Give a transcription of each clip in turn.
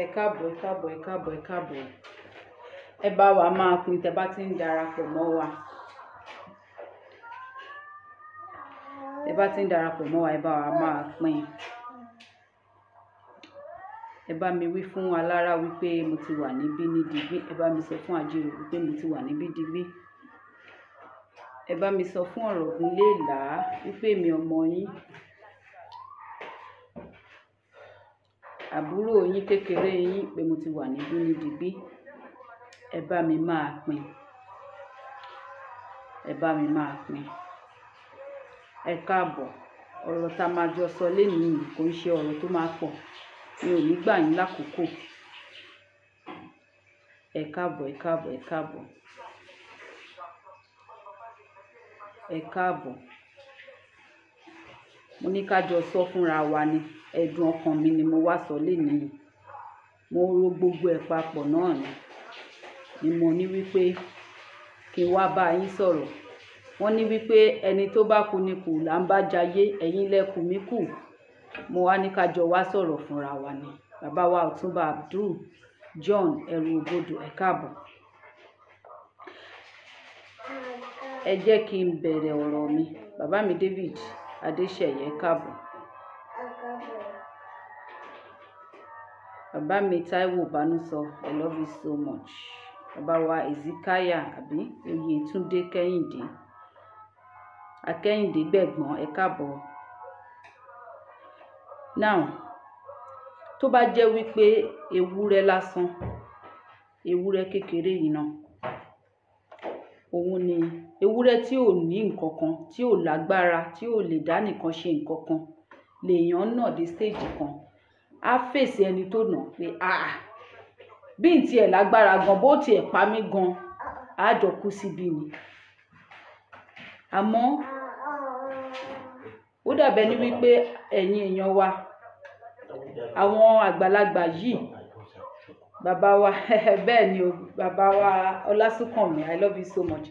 Ẹ káàbọ̀, ẹ káàbọ̀, ẹ káàbọ̀, ẹ káàbọ̀. Ẹ bá wa máa pín tẹ́ bá ti ń darapọ̀ mọ́ wa. Tẹ́ bá ti ń darapọ̀ mọ́ wa, ẹ bá wa máa pín. Ẹ bá mi wí fún alára wípé mo ti wà níbí ní digbí. Ẹ bá mi sọ fún àjèrò wípé mo ti wà níbí digbí. Ẹ bá mi sọ fún Ọ̀rọ̀gúnléèlá wípé mi ọmọ yín, àbúrò yín kékeré yín, pé mo ti wà níbí ní digbí. Ẹ bá mi máa pín. Ẹ bá mi máa pín. Ẹ káàbọ̀. Ọ̀rọ̀ tá máa jọ sọ lénìí kò ń ṣe ọ̀rọ̀ tó máa pọ̀. Mi ò ní gbà yín lákòókò. Ẹ káàbọ̀, ẹ káàbọ̀, ẹ káàbọ̀. Ẹ káàbọ̀. Mo ní ká jọ sọ fúnra wa ni. Ẹ̀dùn ọkàn mi ni mo wá sọ lénìí. Mo rò gbogbo ẹ̀ papọ̀ náà ni mo ní wípé kí n wá bá yín sọ̀rọ̀. Wọ́n ní wípé ẹni tó bá kú ni kù là ń bá jayé, ẹ̀yin lẹ́kù mí kù. Mo wá ní ká jọ wá sọ̀rọ̀ fúnra wa ni. Bàbá wa Ọ̀túnba Abdul John Ẹrù Òbodò, ẹ káàbọ̀. Ẹ jẹ́ kí n bẹ̀rẹ̀ ọ̀rọ̀ mi. Bàbá mi David Adéṣẹ̀yẹ, ẹ káàbọ̀. Bàbá mi Táíwò Bánúsọ, I love you so much. Bàbá wa Ezekiah àbí Oyètúndé Kẹ́hìndé. Akẹ́hìndé Gbẹ̀gbọ́n, ẹ káàbọ̀. Now, tó bá jẹ́ wípé ewúrẹ́ lásán, ewúrẹ́ kékeré yìí náà, òun ni ewúrẹ́ tí ò ní nǹkan kan, tí ò lágbára, tí ò lè dá nìkan ṣe nǹkan kan, lèèyàn náà dé stage kan. Á fèsì ẹni tó nà pé bí n tiẹ̀ lágbára gan, bó tiẹ̀ pa mí gan, á jọ kú síbí ni. Àmọ́ ó dàbẹ̀ ní wípé ẹ̀yin èèyàn wa, àwọn àgbàlagbà yìí, bàbá wa bẹ́ẹ̀ ni o, bàbá wa Ọlásùnkànmí, I love you so much.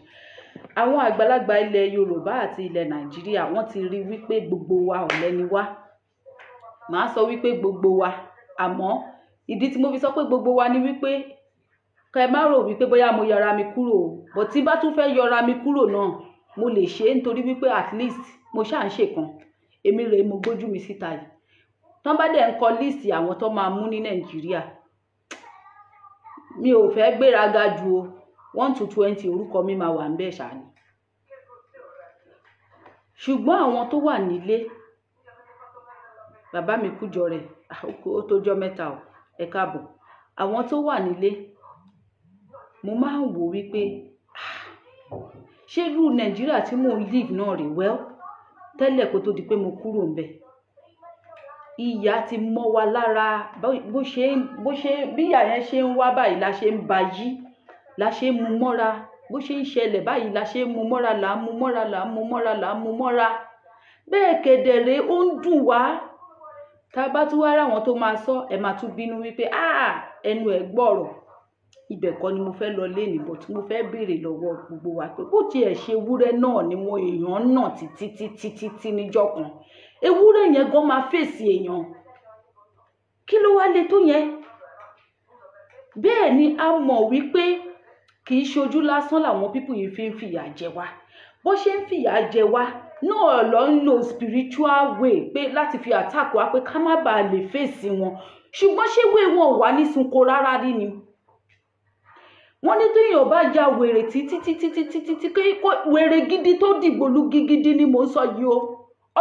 Àwọn àgbàlagbà ilẹ̀ Yorùbá àti ilẹ̀ Nàìjíríà wọ́n ti rí wípé gbogbo wa ọ̀lẹ ni wá. Màá sọ wípé gbogbo wa, àmọ́ ìdí tí mo fi sọ pé gbogbo wa ni wípé kẹ́ má rò wípé bóyá mo yọra mi kúrò, bó tí bá tún fẹ́ yọra mi kúrò náà, mo lè ṣe é nítorí wípé at least mo ṣáà ń ṣe kan. Èmi rèé mo gbójú mi síta yìí. Tán bá dẹ̀ ń kọ líìsì àwọn tó máa mú ní Nàìjíríà, mi ò fẹ́ gbéraga ju 1 to 20 orúkọ mi máa wà ń bẹ̀ ṣáà ni. Ṣùgbọ́n àwọn tó wà nílé, bàbá mi Kújọ rẹ̀, ó tó jọ́ mẹ́ta o, ẹ káàbọ̀. Àwọn tó wà nílé, mo máa ń wò wípé ṣé irú Nàìjíríà tí mò ń live náà rè well tẹ́lẹ̀ kó tó di pé mo kúrò ń bẹ̀. Ìyà ti mọ́ wa lára, bí ìyà yẹn ṣe ń wá báyìí la ṣe ń ba yí, la ṣe ń mú mọ́ra, bó ṣe ń ṣẹlẹ̀ báyìí la ṣe ń mú mọ́ra, là ń mú mọ́ra, là ń mú mọ́ra, là ń mú mọ́ra. Bẹ́ẹ̀ kedere ó ń dùn wá. Tá bá tún wá ráwọn tó máa sọ, ẹ máa tún bínú wípé ẹnu ẹ̀ gbọ́rọ̀. Ibẹ̀ kọ́ ni mo fẹ́ lọ lénìí, but mo fẹ́ béèrè lọ́wọ́ gbogbo wa pé bó tiẹ̀ ṣe ewúrẹ́ náà ni mo èèyàn náà títí níjọ́ kan. Ewúrẹ́ yẹn gan máa fèsì èèyàn. Kí ló wá le tó yẹn? Bẹ́ẹ̀ ni a mọ̀ wípé kì í ṣojú lásán làwọn pípù yìí fi ń fìyà jẹ wá. Bó ṣe ń fìyà jẹ wá náà lọ ń lo spiritual way pé láti fi attack wa pé ká má bàa lè fèsì wọn. Ṣùgbọ́n ṣé wé wọn ò wá ní sunko rárá rí ni? Wọ́n ní tí èèyàn bá ya wèrè títí wèrè gidi tó dìgbòlú gidi ni mò ń sọ yìí o.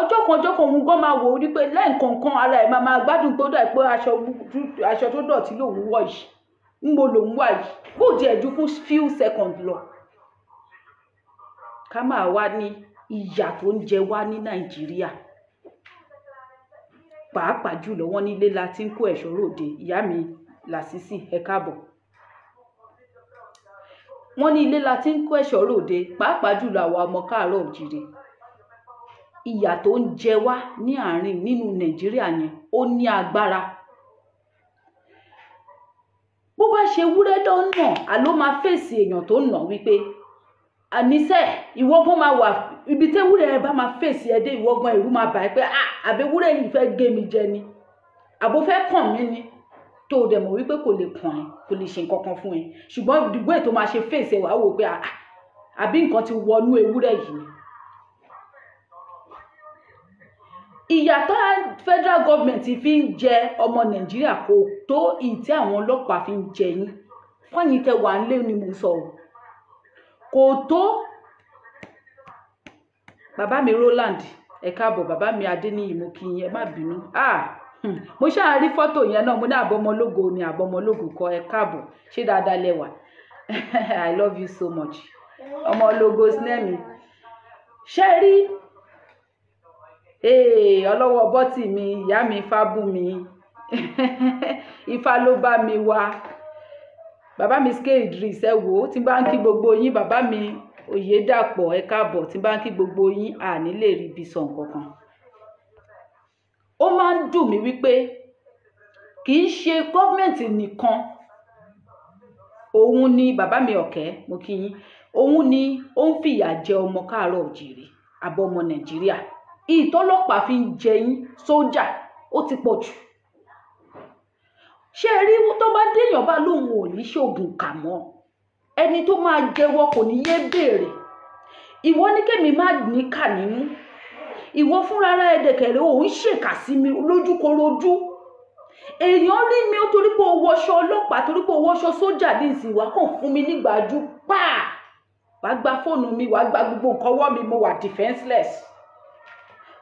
Ọjọ́ kan òun gan máa wò ó rí pé lẹ́ẹ̀kọ̀ọ̀kan ara ẹ̀ máa gbádùn tó dà pé aṣọ tó dọ̀tí lòun wọ̀ yìí. Ńbo lòun wà yìí. Kò tiẹ̀ ju fún few seconds lọ. Ká máa wá ní ìyà tó ń jẹ wá ní Nàìjíríà. Pàápàá jùlọ wọ́n ní ilé la ti ń kó ẹ̀ṣọ́ ròde. Ìyá mi Lásìsì, ẹ káàbọ̀. Wọ́n ní ilé la ti ń kó ẹ̀ṣọ́ ròde, pàápàá jùlọ àwa ọmọ káàárọ̀ òjìrè. Ìyà tó ń jẹ wá ní àárín nínú Nàìjíríà yẹn ó ní agbára. Bó bá ṣe ewúrẹ́ tó ń nà, àló máa fèsì èèyàn tó ń nà wípé àníṣe ìwọ́gbọ́n máa wà ibi tí ewúrẹ́ ẹ bá máa fèsì ẹ dé, ìwọ́gbọ́n ìrú máa bà ẹ́ pé àbẹ̀wúrẹ́ yìí fẹ́ gé mi jẹ ni, àbò fẹ́ kàn mí ni. tó o dẹ̀ mọ̀ wípé kò lè kàn ẹ́, kò lè ṣe nǹkan kan fún ẹ, ṣùgbọ́n ìdìbò ètò máa ṣe fèsì ẹ̀ wá wò pé àbí nǹkan ti wọnú ewúrẹ́ yìí. Ìyàtọ̀ federal government fi ń jẹ ọmọ Nàìjíríà kò tó ìtí àwọn ọlọ́pàá fi ń jẹ yín. Fọ́yìn tẹ wà nílé ni mo sọ kò tó. Bàbá mi Roland ẹ káàbọ̀, bàbá mi Adéníyì mo kí yín, ẹ má bínú. Mo ṣáà rí fọ́tò yẹn náà, mo ní àbọ̀mọlógo ni àbọ̀mọlógo kọ, ẹ káàbọ̀, ṣé dáadáa lẹ́wà. I love you so much. Ọmọ ológo sinẹ́mi. Ṣé rí ọlọ́wọ́ bọ́tì mi, ìyá mi Fábùnmi, Ifá ló bá mi wá. Bàbá mi Ske Idris ẹ wò ó, tí bá ń kí gbogbo yín, bàbá mi Oyèdàpọ̀ ẹ káàbọ̀, tí bá ń kí gbogbo yín àní lè rí ibi sọ nǹkan kan. Ó máa ń dùn mí wípé kì í ṣe gọ́ọ̀mẹ̀ntì nìkan, òun ni bàbá mi Ọ̀kẹ́ mo kí yín, òun ni ó ń fìyà jẹ ọmọ káàárọ̀ òjìrì àbọ̀ ọmọ Nàìjíríà. Ìtọ́lọ́pàá fi ń jẹ yín sójà ó ti pọ̀ jù. Ṣé ẹ rí tó bá déèyàn bá lóun ò ní ṣoògùn kà mọ́, ẹni tó máa jẹ́wọ́ kò ní yé béèrè. Ìwọ ní kémi má ní kà nínú, ìwọ fúnra rẹ̀ ẹ̀dẹ̀kẹ̀rẹ̀ òun ṣèkà sí mi lójúkorojú. Èèyàn rí mi ó torí pé ó wọṣọ ọlọ́pàá, torí pé ó wọṣọ sójà ní ìsìn wá kàn fún mi nígbàjú pàà. Wàá gba fóònù mi, wàá gba gbogbo nǹkan ọwọ́ mi, mo wà defenseless.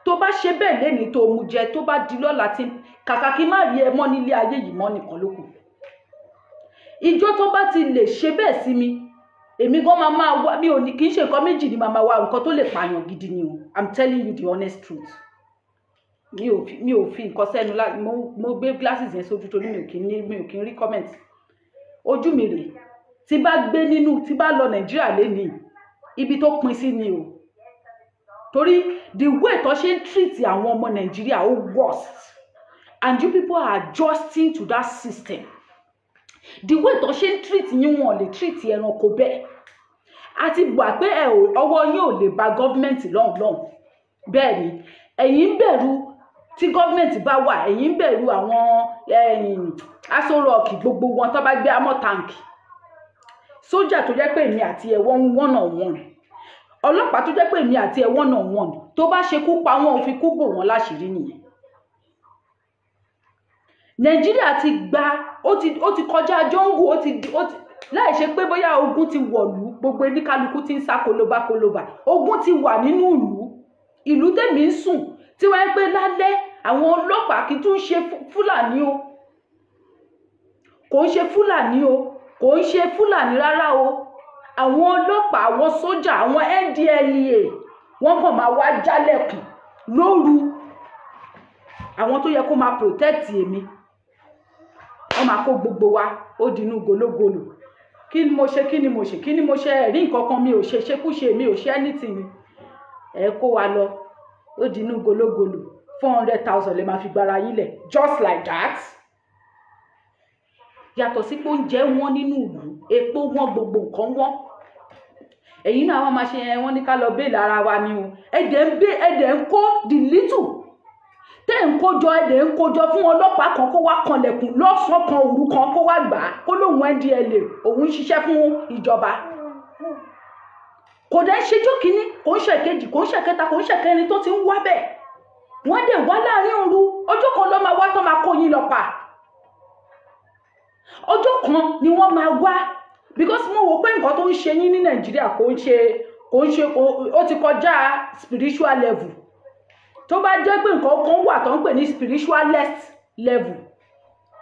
Tó bá ṣe bẹ́ẹ̀ lẹ́ni tó mú jẹ, tó bá di lọ́la tí kàkà kí má rí ẹ mọ́ nílé ayé yìí mọ́ nìkan lókù. Ìjọ tó bá ti lè ṣe bẹ́ẹ̀ sí mi, èmi gan máa wá, mi ò ní kì í ṣe nǹkan méjì ni màá wá, nǹkan tó lè pààyàn gidi ni o. I'm telling you the honest truth. Mi ò fi nǹkan sẹ́nu mo gbé glasses yẹn sójú torí mi ò kí ń rí comment. Ojú mi rèé. Tí bá gbé nínú, tí bá lọ Nàìjíríà lénìí, ibi tó pin sí ni o. Torí the way tó ṣe ń treat àwọn ọmọ Nàìjíríà ó worst, and you people are adjusting to that system. The way tó ṣe ń treat yín wọn lè treat ẹranko bẹ́ẹ̀. A ti gbà pé ọwọ́ yín ò lè ba gọ́ọ̀mẹ̀ntì lọ́hùn-lọ́hùn. Bẹ́ẹ̀ ni ẹ̀yin ń bẹ̀rù tí gọ́ọ̀mẹ̀ntì bá wà, ẹ̀yin ń bẹ̀rù àwọn Aso Rock gbogbo wọn tó bá gbé amọ̀ táǹkì. Sójà tó jẹ́ pé èmi àti ẹ̀ wọ́n one on one. Ọlọ́pàá tó jẹ́ pé èmi àti ẹ̀ one on one. Tó bá ṣekú pa wọ́n ò fi kú bò wọ́n láṣìírí nìyẹn. Nàìjíríà ti gba ó ti kọjá jọ́ngù, láì ṣe pé bóyá ogun ti wọ̀lú, gbogbo oníkálukú ti ń sá kolobakoloba. Ogun ti wà nínú ìlú tèmi ń sùn, tí wọ́n ń pè lálẹ́ àwọn ọlọ́pàá kì í tún ṣe Fúlàní o. Kò ń ṣe Fúlàní o, kò ń ṣe Fúlàní rárá o. Àwọn ọlọ́pàá, àwọn sójà, àwọn NDLEA wọ́n kàn máa wá jálẹ̀kùn lóru. Àwọn tó yẹ kó máa protect èmi, wọ́n máa kó gbogbo wa ó dinú gológolo. Kí ni mo ṣe ẹ̀rí nǹkan kan mi ò ṣe ṣekúṣe, mi ò ṣe anything. Ẹ kó wa lọ ó dinú gológolo. 400,000 lè máa fi gbára yín lẹ̀ just like that. Yàtọ̀ sí pé oúnjẹ wọn nínú ìlú, epo wọn, gbogbo nǹkan wọn. Ẹ̀yin náà wọ́n máa ṣe wọ́n ní ká lọ bẹ́ẹ̀ lára wa ni o. Ẹ̀dẹ̀ ń kó the little tẹ́ ń kójọ, ẹ̀dẹ̀ ń kójọ fún ọlọ́pàá kan kó wá kanlẹ̀kùn lọ́sàn-án kan òru kan kó wá gbà á, kó lóun NDLEA òun ń ṣiṣẹ́ fún ìjọba. Kò dẹ̀ ṣejọ́ kínní, kò ń ṣe kejì, kò ń ṣe kẹta, kò ń ṣe kẹrin tó ti ń wá bẹ́ẹ̀. Wọ́n dẹ̀ wá láàrin òru, ọjọ́ kan ló máa wá tán máa kó yín lọ pa. Ọjọ́ kan ni wọ́n máa wá, because mo wò pé nǹkan tó ń ṣe yín ní Nàìjíríà kò ń ṣe ó ti kọjá spiritual level. Tó bá jẹ́ pé nǹkan kan wà tó ń pè ní spiritualist level,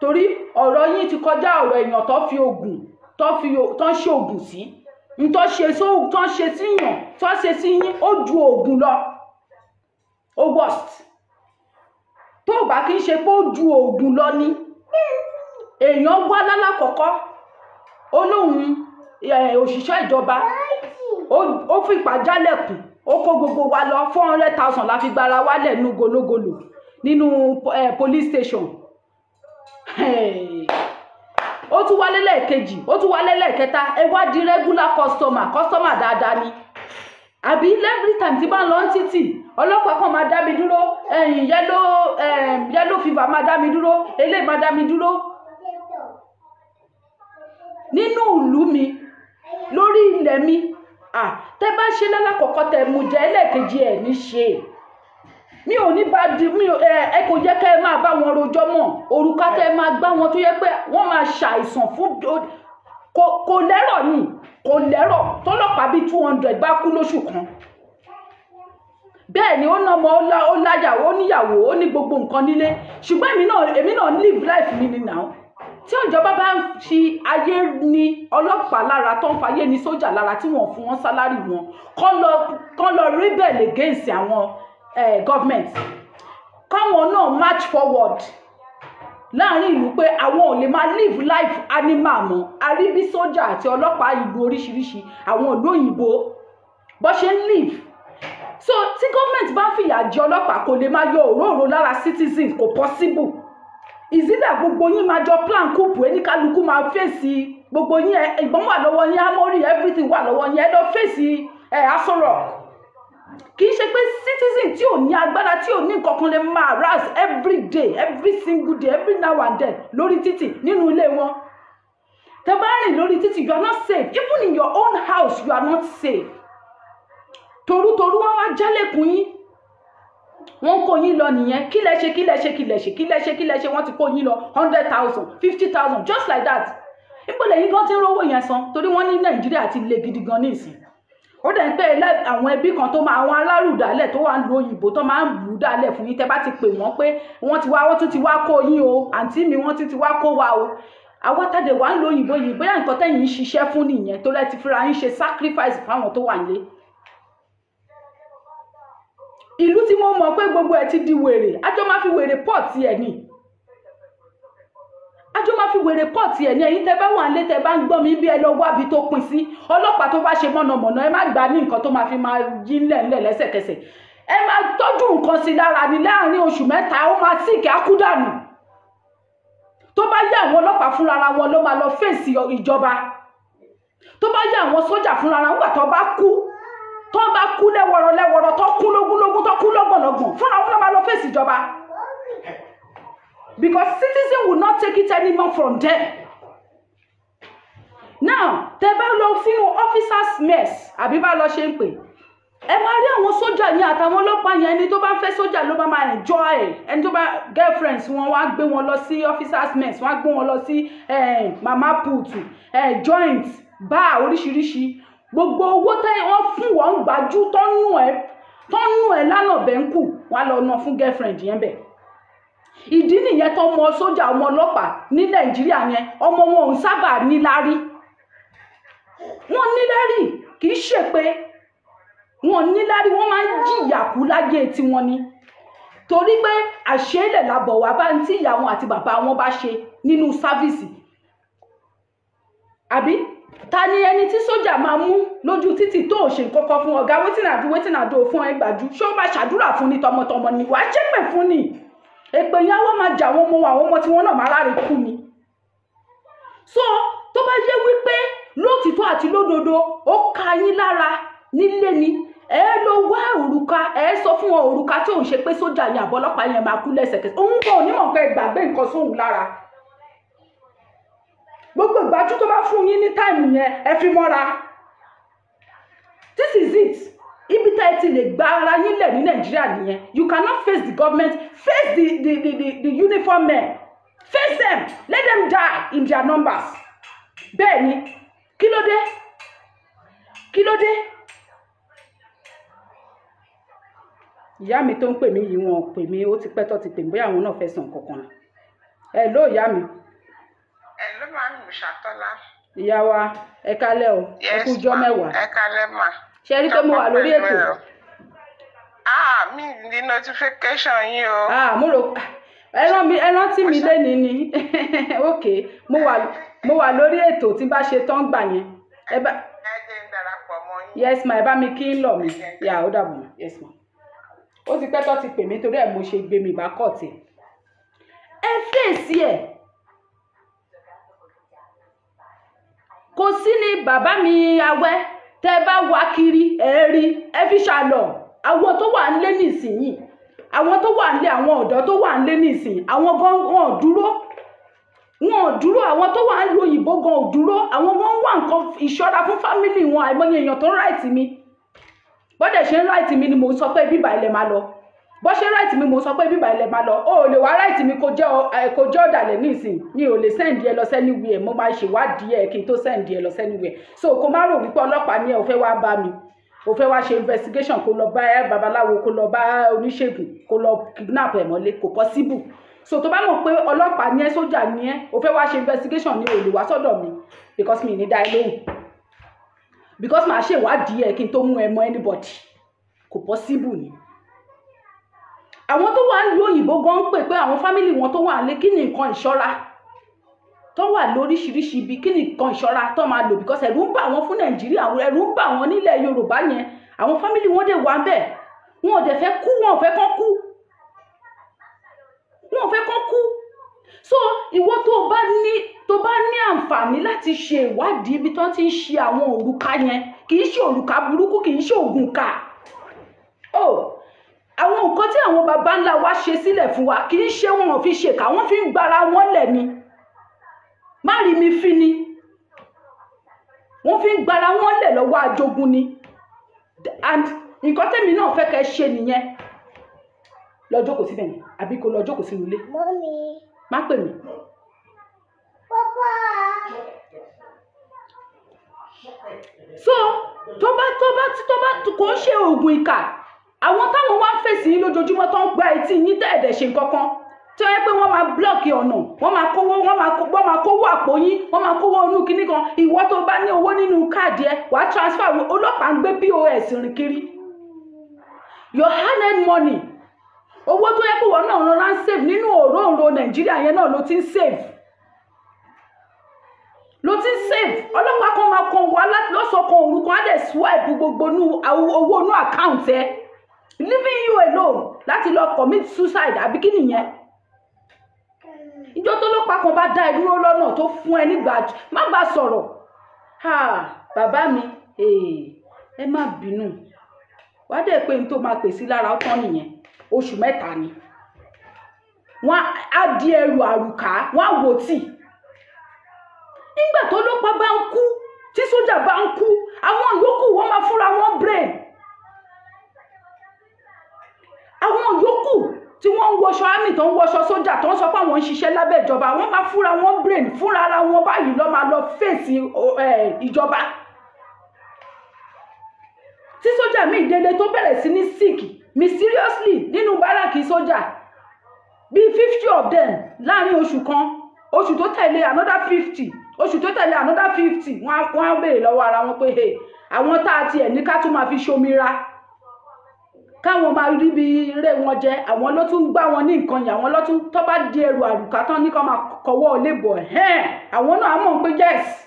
torí ọ̀rọ̀ yín ti kọjá ọ̀rọ̀ èèyàn tó fi oògùn tó ń ṣe oògùn sí. N tó ṣe síyàn, tó ṣe sí yín ó ju oògùn lọ. Ó worst. Tó bá kí ń ṣe pé ó ju oògùn lọ ni. Èèyàn wá lálákọ̀ọ́kọ́, ó lóhun òṣìṣẹ́ ìjọba, ó fi ìpá jálẹ̀kùn, ó kó gbogbo wa lọ 400,000 la fi gbára wálẹ̀ nínú gológolo nínú police station. Ó tún wálé lẹ́ẹ̀kejì, ó tún wálé lẹ́ẹ̀kẹta, ẹ wá di regular customer dáadáa ni. Àbí every time tí bá ń lọ títì, ọlọ́pàá kan máa dá mi dúró, yellow fever máa dá mi dúró, eléyìí máa dá mi dúró. nínú ìlú mi lórí ilẹ̀ mi tẹ́ bá ṣe lálákọ̀ọ́kọ́ tẹ́ mú jẹ ẹlẹ́ẹ̀kejì ẹ̀ ní ṣe mi ò ní bá di mi ẹ kò jẹ́ kẹ́ ẹ máa bá wọn rojọ́ mọ́ òrùka tẹ́ ẹ máa gbá wọn tó yẹ pé wọ́n máa ṣàìsàn fún kò lẹ́rọ̀ ni kò lẹ́rọ̀ tọ́lọ́pàá bíi 200 bá kú lóṣù kan bẹ́ẹ̀ ni ó ná ọmọ ó láyàwó ó níyàwó ó ní gbogbo nǹkan nílé ṣùgbọ́n èmi náà live life mi ni now tí ìjọba bá ń fi ayé ní ọlọ́pàá lára tó ń fayé ní sójà lára tí wọ́n fún wọn sálárì wọn kọ́ lọ rebel against àwọn government káwọn náà march forward láàrin ìlú pé àwọn ò lè máa live life animal mọ́ àríbí sójà àti ọlọ́pàá ìlú oríṣiríṣi àwọn ìlú òyìnbó bó ṣe ń live so tí government bá fìyà jẹ ọlọ́pàá kò lè máa yọ òróró lára citizens kò possible ìzídà gbogbo yín máa jọ plan kúùpù ẹnikálukú máa fèsì gbogbo yín ìbọn wà lọ́wọ́ yín amórí everything wà lọ́wọ́ yín ẹ lọ fèsì Aso Rock kì í ṣe pé citizen tí ò ní agbára tí ò ní nǹkan kan lè máa harass every day every single day every now and then lórí títì nínú ilé wọn tẹ́ bá rìn lórí títì you are not safe even in your own house you are not safe torutoru wọn wá jálẹ̀kùn yín wọ́n kó yín lọ nìyẹn kí lẹ ṣe wọ́n ti kó yín lọ 100,000 50,000 just like that ìpínlẹ̀ yìí gan ti ń rówó yẹn san torí wọ́n ní Nàìjíríà ti le gidi gan ní ìsìn ó dẹ̀ ń pẹ́ àwọn ẹbí kan tó máa àwọn alárùdálẹ̀ tó wà ń lo òyìnbó tó máa ń lù dálẹ̀ fún yín tẹ́ bá ti pè wọ́n pé wọ́n tún ti wá kó yín o àǹtí mi wọ́n tún ti wá kó wa o àwọn tàdé wà ń lo òyìnbó yìí bóyá nǹkan tẹ́yìn ń ṣiṣẹ́ fún nìyẹn tó lẹ́ ti fúnra yín ṣe sacrifice fáwọn tó wà nílé ìlú tí mo mọ̀ pé gbogbo ẹ̀ ti di wèrè àjọ máa fi wèrè pọ́ọ̀tì ẹ̀ ní ẹ̀yin tẹ́ bá wà nílé tẹ́ bá ń gbọ́ mi bí ẹ lọ wábi tó pin sí ọlọ́pàá tó bá ṣe mọ̀nàmọ̀nà ẹ má gbà ní nǹkan tó máa fi máa yí ńlẹ̀ lẹ́sẹ̀kẹsẹ̀ ẹ máa tọ́jú nǹkan sí lára ní láàrin oṣù mẹ́ta ó máa síkì ákúdànù tó bá yá àwọn ọlọ́pàá fúnra wọn ló máa lọ fèsì ìjọba tó bá yá àwọn sójà fúnra wọn nígbà tó bá kú lẹ́wọ̀rọ̀ tó kú lógúnlógún tó kú lọ́gbọ̀nlọ́gbọ̀n fúnra wọn ló máa lọ fèsì ìjọba because citizen will not take it anymore from them. Now tẹ́ bá lọ sínú officers mess àbí bá lọ ṣe ń pè ẹ máa rí àwọn sójà yẹn àtàwọn ọlọ́pàá yẹn ẹni tó bá fẹ́ sójà ló máa enjoy ẹni tó bá girlfriends wọn wá gbé wọn lọ sí officers mess wọ́n á gbé wọn lọ sí mama put joint bar oríṣiríṣi gbogbo owó tẹ́ wọ́n fún wọn gbájú tọ́nù ẹ̀ lánàá bẹ́ńkù wọ́n á lọ ná fún girlfriend yẹn bẹ̀ ìdí nìyẹn tó mọ sójà ọmọ ọlọ́pàá ní Nàìjíríà yẹn ọmọ wọn ò sábà níláárí wọ́n níláárí kì í ṣe pé wọ́n níláárí wọ́n máa ń jìyà kú láyé tí wọ́n ní torí pé àṣẹlẹ̀ làbọ̀ wá bá ń tí ìyá wọn àti bàbá wọn bá ṣe nínú sáfíìsì àbí ta ni ẹni tí sójà máa mú lójú títì tó ṣe nǹkan kan fún ọ̀gá wetin I do fún ẹgbàjú ṣé ó máa ṣàdúrà fún ní tọmọtọmọ ni wàá ṣépè fún ni èpè yẹn wọ́n máa jà àwọn ọmọ tí wọ́n náà máa láre kú ni so tó bá yẹ wípé lótìtọ́ àti lódodo ó ka yín lára nílé ni ẹ lọ wá òrùka ẹ sọ fún wọn òrùka tí òun ṣe pé sójà yẹn àbọ́lọ́pàá yẹn máa kú lẹ́sẹ̀kẹsẹ̀ òun kò onímọ̀ pé gbàgbé nǹkan sóhun lára gbogbo ìgbàjú tó bá fún yín ní táìmù yẹn ẹ fi mọ́ra this is it ibi tá ẹ ti lè gba ara yín lẹ̀ ní Nàìjíríà nìyẹn you cannot face the government face the uniform men face them let them die in their numbers bẹ́ẹ̀ ni kí ló dé ìyá mi tó ń pè mí yìí wọn pè mí ó ti pẹ́ tó ti pè mí bóyá àwọn náà fẹ́ sàn kankan ẹ ló ìyá mi. ẹ ló máa ń mú ṣàtọ́lá. ìyá wa ẹ kálẹ́ o ẹ kú jọ́ mẹ́wàá. ẹ kálẹ́ mà. ṣe rí pé mo wà lórí ètò. mi ní notification yín o. mo rò ẹ rántí mi lẹ́ni ni ok mo wà lórí ètò tí bá ṣe tán gbà yẹn. ẹ jẹ́ ń darapọ̀ mọ́ yín. yes ma ẹ bá mi kí ń lọ mi yà ó dàbọ̀ yes ma ó ti pẹ́ tó ti pè mí torí ẹ̀ mo ṣe gbé mi bá kọ̀ tí ẹ fèsì ẹ̀ kò sí ní bàbá mi awẹ́ tẹ́ bá wá kiri ẹ rí ẹ fi ṣàlọ̀ àwọn tó wà nílé nísìnyí àwọn tó wà nílé àwọn ọ̀dọ́ tó wà nílé nísìnyí àwọn gan wọn wọn dúró, àwọn tó wà ń lu òyìnbó gan ò dúró, àwọn wọn wà nǹkan ìṣọ́ra fún fámìlì wọn. Àìmọye èèyàn tó ń ráìtì mi, bọ́dẹ̀ ṣe ń ráìtì mi ni mò ń sọ pé bíbà ilẹ̀ máa lọ, bọ́ ṣe ráìtì mi mò ń sọ pé bíbà ilẹ̀ máa lọ. O ò lè wá ráìtì mi kó jẹ́ ọ̀dàlẹ̀ ní ìsìn, mi ò lè sẹ́ǹdì ẹ lọ sẹ́niwìẹ̀, mo máa ṣèwádìí ẹ kí n tó sẹ́ǹdì ẹ lọ sẹ́niwìẹ̀. So kó má rò wípé ọlọ́pàá ní ẹ ò fẹ́ wá bá mi, ò fẹ́ wá ṣe investigation, kó lọ bá babaláwo, kó lọ bá oníṣègùn, kó lọ kidnap ẹ mọ́lé, kò possible. So tó bá mọ̀ pé ọlọ́pàá ní ẹ, sójà ní ẹ, ò fẹ́ wá ṣe investigation ní ò lè wá sọ́dọ̀ mi, because mi ní dá ẹ lóhùn, because màá ṣèwádìí ẹ kí n tó mú ẹ mọ́ anybody, kò possible ni. Àwọn tó wà ní òyìnbó gan ń pè pé àwọn fámìlì wọn tó wà lé kí ni nǹkan ìṣọ́ra tó wà lóríṣiríṣi ibi, kí ni nǹkan ìṣọ́ra tó máa lò, because ẹ̀rù ń bà wọ́n fún Nàìjíríà, ẹ̀rù ń bà wọ́n nílẹ̀ Yorùbá yẹn. Àwọn fámìlì wọn dẹ̀ wà ń bẹ̀, wọn ò dẹ̀ fẹ́ kú, wọn ò fẹ́ kán kú, wọn ò fẹ́ kán kú. So ìwọ tó bá ní àǹfààní láti ṣe ìwádìí ibi tó ti ń ṣe àwọn òrùka yẹn, kì í ṣe òrùka burúkú, kì í ṣe ògùn ká. Àwọn nǹkan tí àwọn baba ńlá wa ṣe sílẹ̀ fún wa, kì í ṣe wọn ò fi ṣèkà, wọ́n fi ń gbára wọn lẹ̀ ni. Má rí mi fi ni, wọ́n fi ń gbára wọn lẹ̀ lọ́wọ́ ajogun ni. And nǹkan tẹ́mi náà fẹ́ kẹ́ ṣe nìyẹn. Lọ jókòó síbẹ̀ yẹn, àbí kó lọ jókòó sínú ilé. Mọ́mí. Má pè mí. Pápá. So tó bá kò ń ṣe oògùn ìkà, àwọn táwọn wá ń fèsì yín lójoojúmọ́ tó ń gba etí yín tẹ́ẹ̀dẹ̀ ṣe nǹkan kan, tí wọ́n yẹ pé wọ́n máa blọ́ọ̀kì ọ̀nà, wọ́n máa kówó àpò yín, wọ́n máa kówó inú kinní kan. Ìwọ tó bá ní owó nínú káàdì ẹ, wàá transfer, ọlọ́pàá ń gbé POS rìn kiri. Your hard-earned money, owó tó yẹ pé wọ́n náà rọra ń save nínú òróǹro Nàìjíríà yẹn náà ló ti ń save. Ọlọ́pàá kan máa kan wá lọ́sọ̀kan òru kan á dẹ̀ swipe gbogbo owó inú account ẹ, leaving you alone láti lọ commit suicide àbí kí nìyẹn. Ìjọ tó lọ́pàá kan bá dá ẹ dúró lọ́nà tó fún ẹ nígbà, má bá sọ̀rọ̀. Bàbá mi, ẹ má bínú, wá dẹ̀ pé n tó máa pè sí lára ó tán nìyẹn. Oṣù 3 ni wọ́n á di ẹrù àrùká, wọ́n á wò tì. Nígbà tó lọ́pàá bá ń kú, tí sójà bá ń kú, àwọn yòókù wọ́n máa fúnra wọn brain. Àwọn yòókù tí wọ́n ń wọṣọ àmì, tó ń wọṣọ sójà, tó ń sọ pé àwọn ń ṣiṣẹ́ lábẹ́ ìjọba, wọ́n máa fúnra wọn brain, fúnra ara wọn báyìí lọ́ máa lọ fèsì ìjọba. Tí sójà míì dédé tó bẹ̀rẹ̀ sí ní sick mysteriously nínú báràkì sójà, bí 50 of them láàrin oṣù kan, oṣù tó tẹ̀lé another 50, oṣù tó tẹ̀lé another 50, wọ́n á béèrè lọ́wọ́ ara wọn pé àwọn tá a tiẹ̀ ní ká tún máa fi ṣomira, káwọn máa rí bí eré wọn jẹ, àwọn ló tún gbá wọn ní nǹkan yẹn, àwọn ló tún tó bá di ẹrù àrùká tán ní kó máa kọwọ́ lébọ̀ àwọn náà mọ̀ pé yes.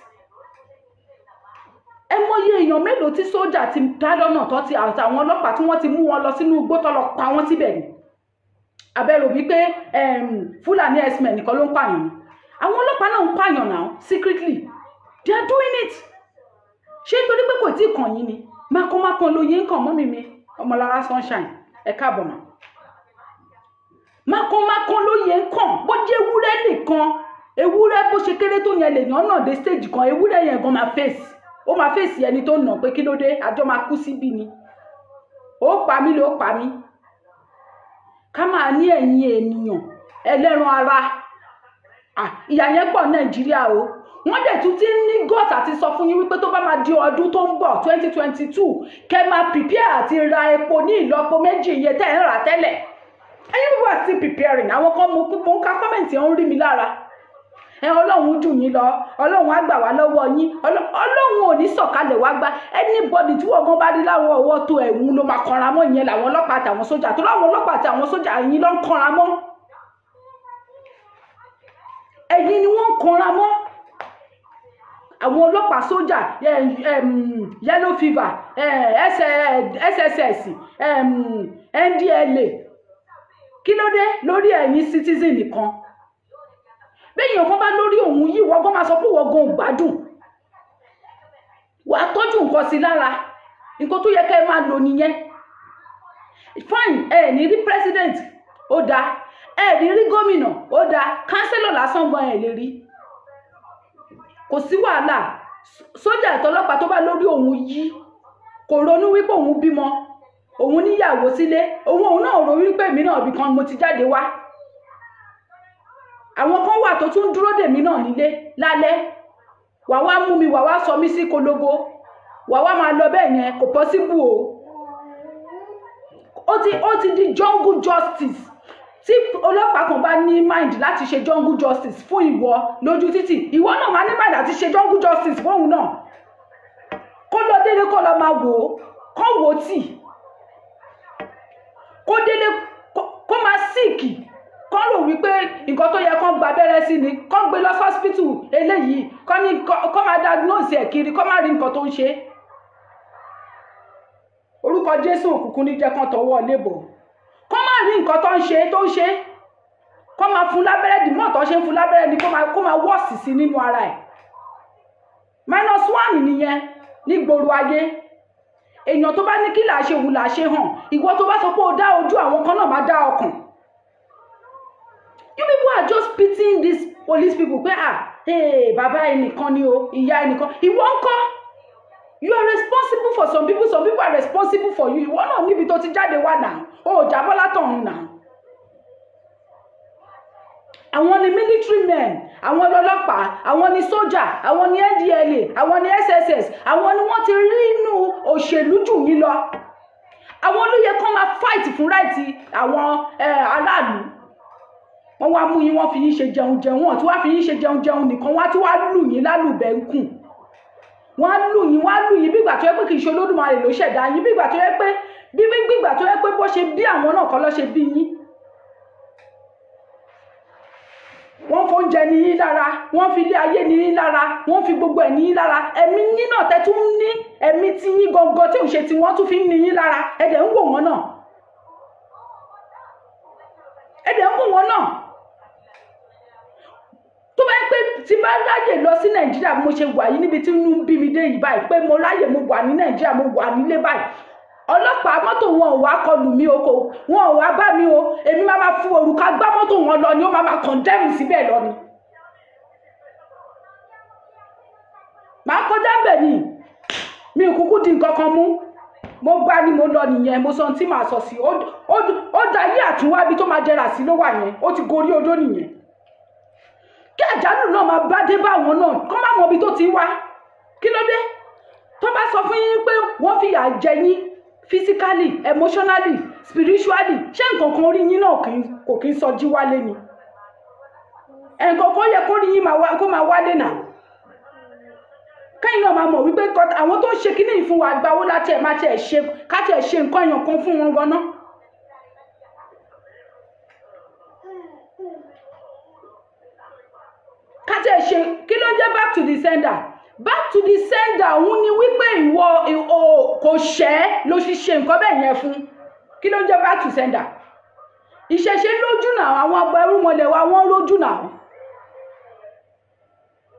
Ẹ mọye èèyàn mélòó tí sójà ti dá lọ́nà tó ti àtàwọn ọlọ́pàá tí wọ́n ti mú wọn lọ sínú igbó tó lọ pa wọ́n síbẹ̀ ni. Abẹ́rò wípé Fúlàní herdsmen nìkan ló ń pààyàn ni. Àwọn ọlọ́pàá náà ń pààyàn náà secretly, they are doing it. Ṣé nítorí pé kò tí ì kàn yín ni? Mákànmákàn lóye ń kàn mọ́mì mi Ọmọlára Sunshine, ẹ káàbọ̀ mà. Mákànmákàn lóye ń kàn, bó jẹ́ ewúrẹ́ nìkan, ewúrẹ́ bó ṣe kéré tó yẹn lè yàn náà dé stage kan, ewúrẹ́ yẹn gan máa face. Ó máa fèsì ẹni tó nà pé kí ló dé, àjọ máa kú síbí ni. Ó pa mí ló pa mí. Ká máa ní ẹ̀yin ènìyàn ẹlẹ́ran ara. Ìyà yẹn pọ̀ Nàìjíríà o. Wọ́n dẹ̀ tún ti ní gọ́ọ̀tà àti sọ fún yín wípé tó bá máa di ọdún tó ń bọ̀ 2022, kẹ́ máa prepare àti ra epo ní ìlọ́po 2 iye tẹ́ ẹ̀ ń rà tẹ́lẹ̀. Ẹ̀yin people are still preparing. Àwọn kan mo ń ka kọ́mẹ̀ntì ẹ̀ ń rí mi lára. Ọlọ́run jù yín lọ, Ọlọ́run á gbà wá lọ́wọ́ yín, Ọlọ́run ò ní sọ̀kalẹ̀ wá gbá anybody tí wọ́n gan bá rí láwọn ọwọ́ tó ẹ̀wùn ló máa kanra mọ́. Ìyẹn làwọn ọlọ́pàá àtàwọn sójà, tó láwọn ọlọ́pàá àtàwọn sójà yín ló ń kanra mọ́, ẹ̀yin ni wọ́n ń kanra mọ́. Àwọn ọlọ́pàá sójà, yellow fever, SSS, NDLA, kí ló dé lórí ẹ̀yin citizen nìkan? Béèyàn kan bá lórí òun yìí, wọ́n gan máa sọ pé wọ́n gan ò gbádùn. Wàá tọ́jú nǹkan sí lára, nǹkan tó yẹ kẹ́ ẹ máa lò nìyẹn. Fine, ní rí president ó dáa, ní rí gómìnà ó dáa, kánsẹ́lọ̀ lásán gan ẹ̀ lè rí. kò sí wàhálà. Sójà àtọlọ́pàá tó bá lórí òun yí kò ronú wípé òun bímọ, òun níyàwó sílé, òun náà rò wípé èmi náà ibì kan mo ti jáde wá. Àwọn kan wà tó tún dúró dè mí náà nílé lálẹ́, wà wá mú mi, wà wá sọ mí sí kologo, wà wá máa lọ bẹ́ẹ̀ yẹn, kò possible o. Ó ti di jungle justice. Tí ọlọ́pàá kan bá ní mind láti ṣe jungle justice fún ìwọ lójú títì, ìwọ náà máa ní mind láti ṣe jungle justice fún òun náà. Kó lọ délé kó lọ máa wò ó, kán wò ó tì. Kó délé kó máa síìkì, kán rò wípé nǹkan tó yẹ kán gba abẹ́rẹ́ sí ni, kán gbé lọ hospital eléyìí, kán máa diagnose ẹ̀ kiri, kán máa rí nǹkan tó ń ṣe. Orúkọ Jésù òkùnkùn ní jẹ́ kán tọwọ́ lébò. Kán máa rí nǹkan tó ń ṣe, kán máa fún lábẹ́rẹ́ dìmọ́ tó ṣe ń fún lábẹ́rẹ́ ni kó máa wọ́ọ̀sì sí nínú ara ẹ̀. -1 nìyẹn ní gbòòrò ayé. Èèyàn tó bá ní kí làá ṣe òun làá ṣe hàn, ìwọ tó bá sọ pé ó dá ojú, àwọn kan náà máa dá ọkàn. You people are just pitying these police people pé bàbá ẹnìkan ni o, ìyá ẹnìkan. Ìwọ ńkọ́? You are responsible for some people are responsible for you. Ìwọ náà níbi tó ti jáde wá náà, ó jábọ́ látọ̀run náà. Àwọn ni military men, àwọn ọlọ́pàá, àwọn ni sójà, àwọn ni NDLA, àwọn ni SSS, àwọn ni wọ́n ti rí inú òṣèlú jù yín lọ. Àwọn ló yẹ kán máa fight fún right àwọn aráàlú. Wọ́n wá mú yín, wọ́n fi yín ṣe jẹun, wọ́n tí wá fi yín ṣe jẹun nìkan, wá tí wá lù yín lálùbẹ̀ ń kùn. Wọ́n lù yín bí ìgbà tó yẹ pé kì í ṣe Olódùmarè ló ṣẹ̀dá yín, bí ìgbà tó yẹ pé bó ṣe bí àwọn náà kọ́ ló ṣe bí yín. Wọ́n fóúnjẹ ní yín lára, wọ́n fi ilé ayé ní yín lára, wọ́n fi gbogbo ẹ̀ ní yín lára. Ẹ̀mí yín náà tẹ́tún ní ẹ̀mí tí yín gangan tí ò ṣe tí wọ́n tún fi ń ní yín lára. Ẹ̀dẹ̀ ń wò wọ́n náà. Tó bá yẹ pé tí bá ráyè lọ sí Nàìjíríà mo ṣe wà yìí níbi tí inú bí mi dé yìí báyìí, pé mo ráyè, mo wà ní Nàìjíríà, mo wà nílé báyìí. Ọlọ́pàá mọ́tò wọn ò wá kọlù mí o, wọn ò wá bá mi o, èmi máa fún òrùka gbá mọ́tò wọn lọ ni, ó máa condemn síbẹ̀ lọ ni. Màá kọjá ń bẹ̀ ni, mi ò kúkú di nǹkan kan mú, mo gbá ni mo lọ nìyẹn, mo sọ tí màá sọ sí. Ó da yí àtúnwábí tó máa jẹrà sí ló wà yẹn, ó ti gorí odó nìyẹn. Kí àjálù náà máa bá dé bá àwọn náà, kó má mọ ibi tó ti wá. Kí ló dé? Tó bá sọ fún yín pé wọ́n fìyà jẹ yín physically, emotionally, spiritually, ṣé nǹkan kan orí yín náà kò kí ń sọ jí wálé ni? Nǹkan kan yẹ kó rí yín kó máa wálé náà. Kẹ́yìn náà máa mọ̀ wípé àwọn tó ń ṣe kíní fún wa gbawó láti ẹ̀ máa tẹ̀ ṣe, ká tẹ̀ ṣe nǹkan èèyàn kan fún wọn gan-an. Ká tẹ̀ ṣe, kí ló ń jẹ́ back to the sender? Back to the sender òun ni wípé ìwọ kò ṣẹ́ ló fi ṣe nǹkan bẹ́ẹ̀ yẹn fún. Kí ló ń jẹ́ back to sender? Ìṣẹ̀ṣe lójú náà, àwọn agbẹrúmọlẹ̀ wa wọ́n lójú náà.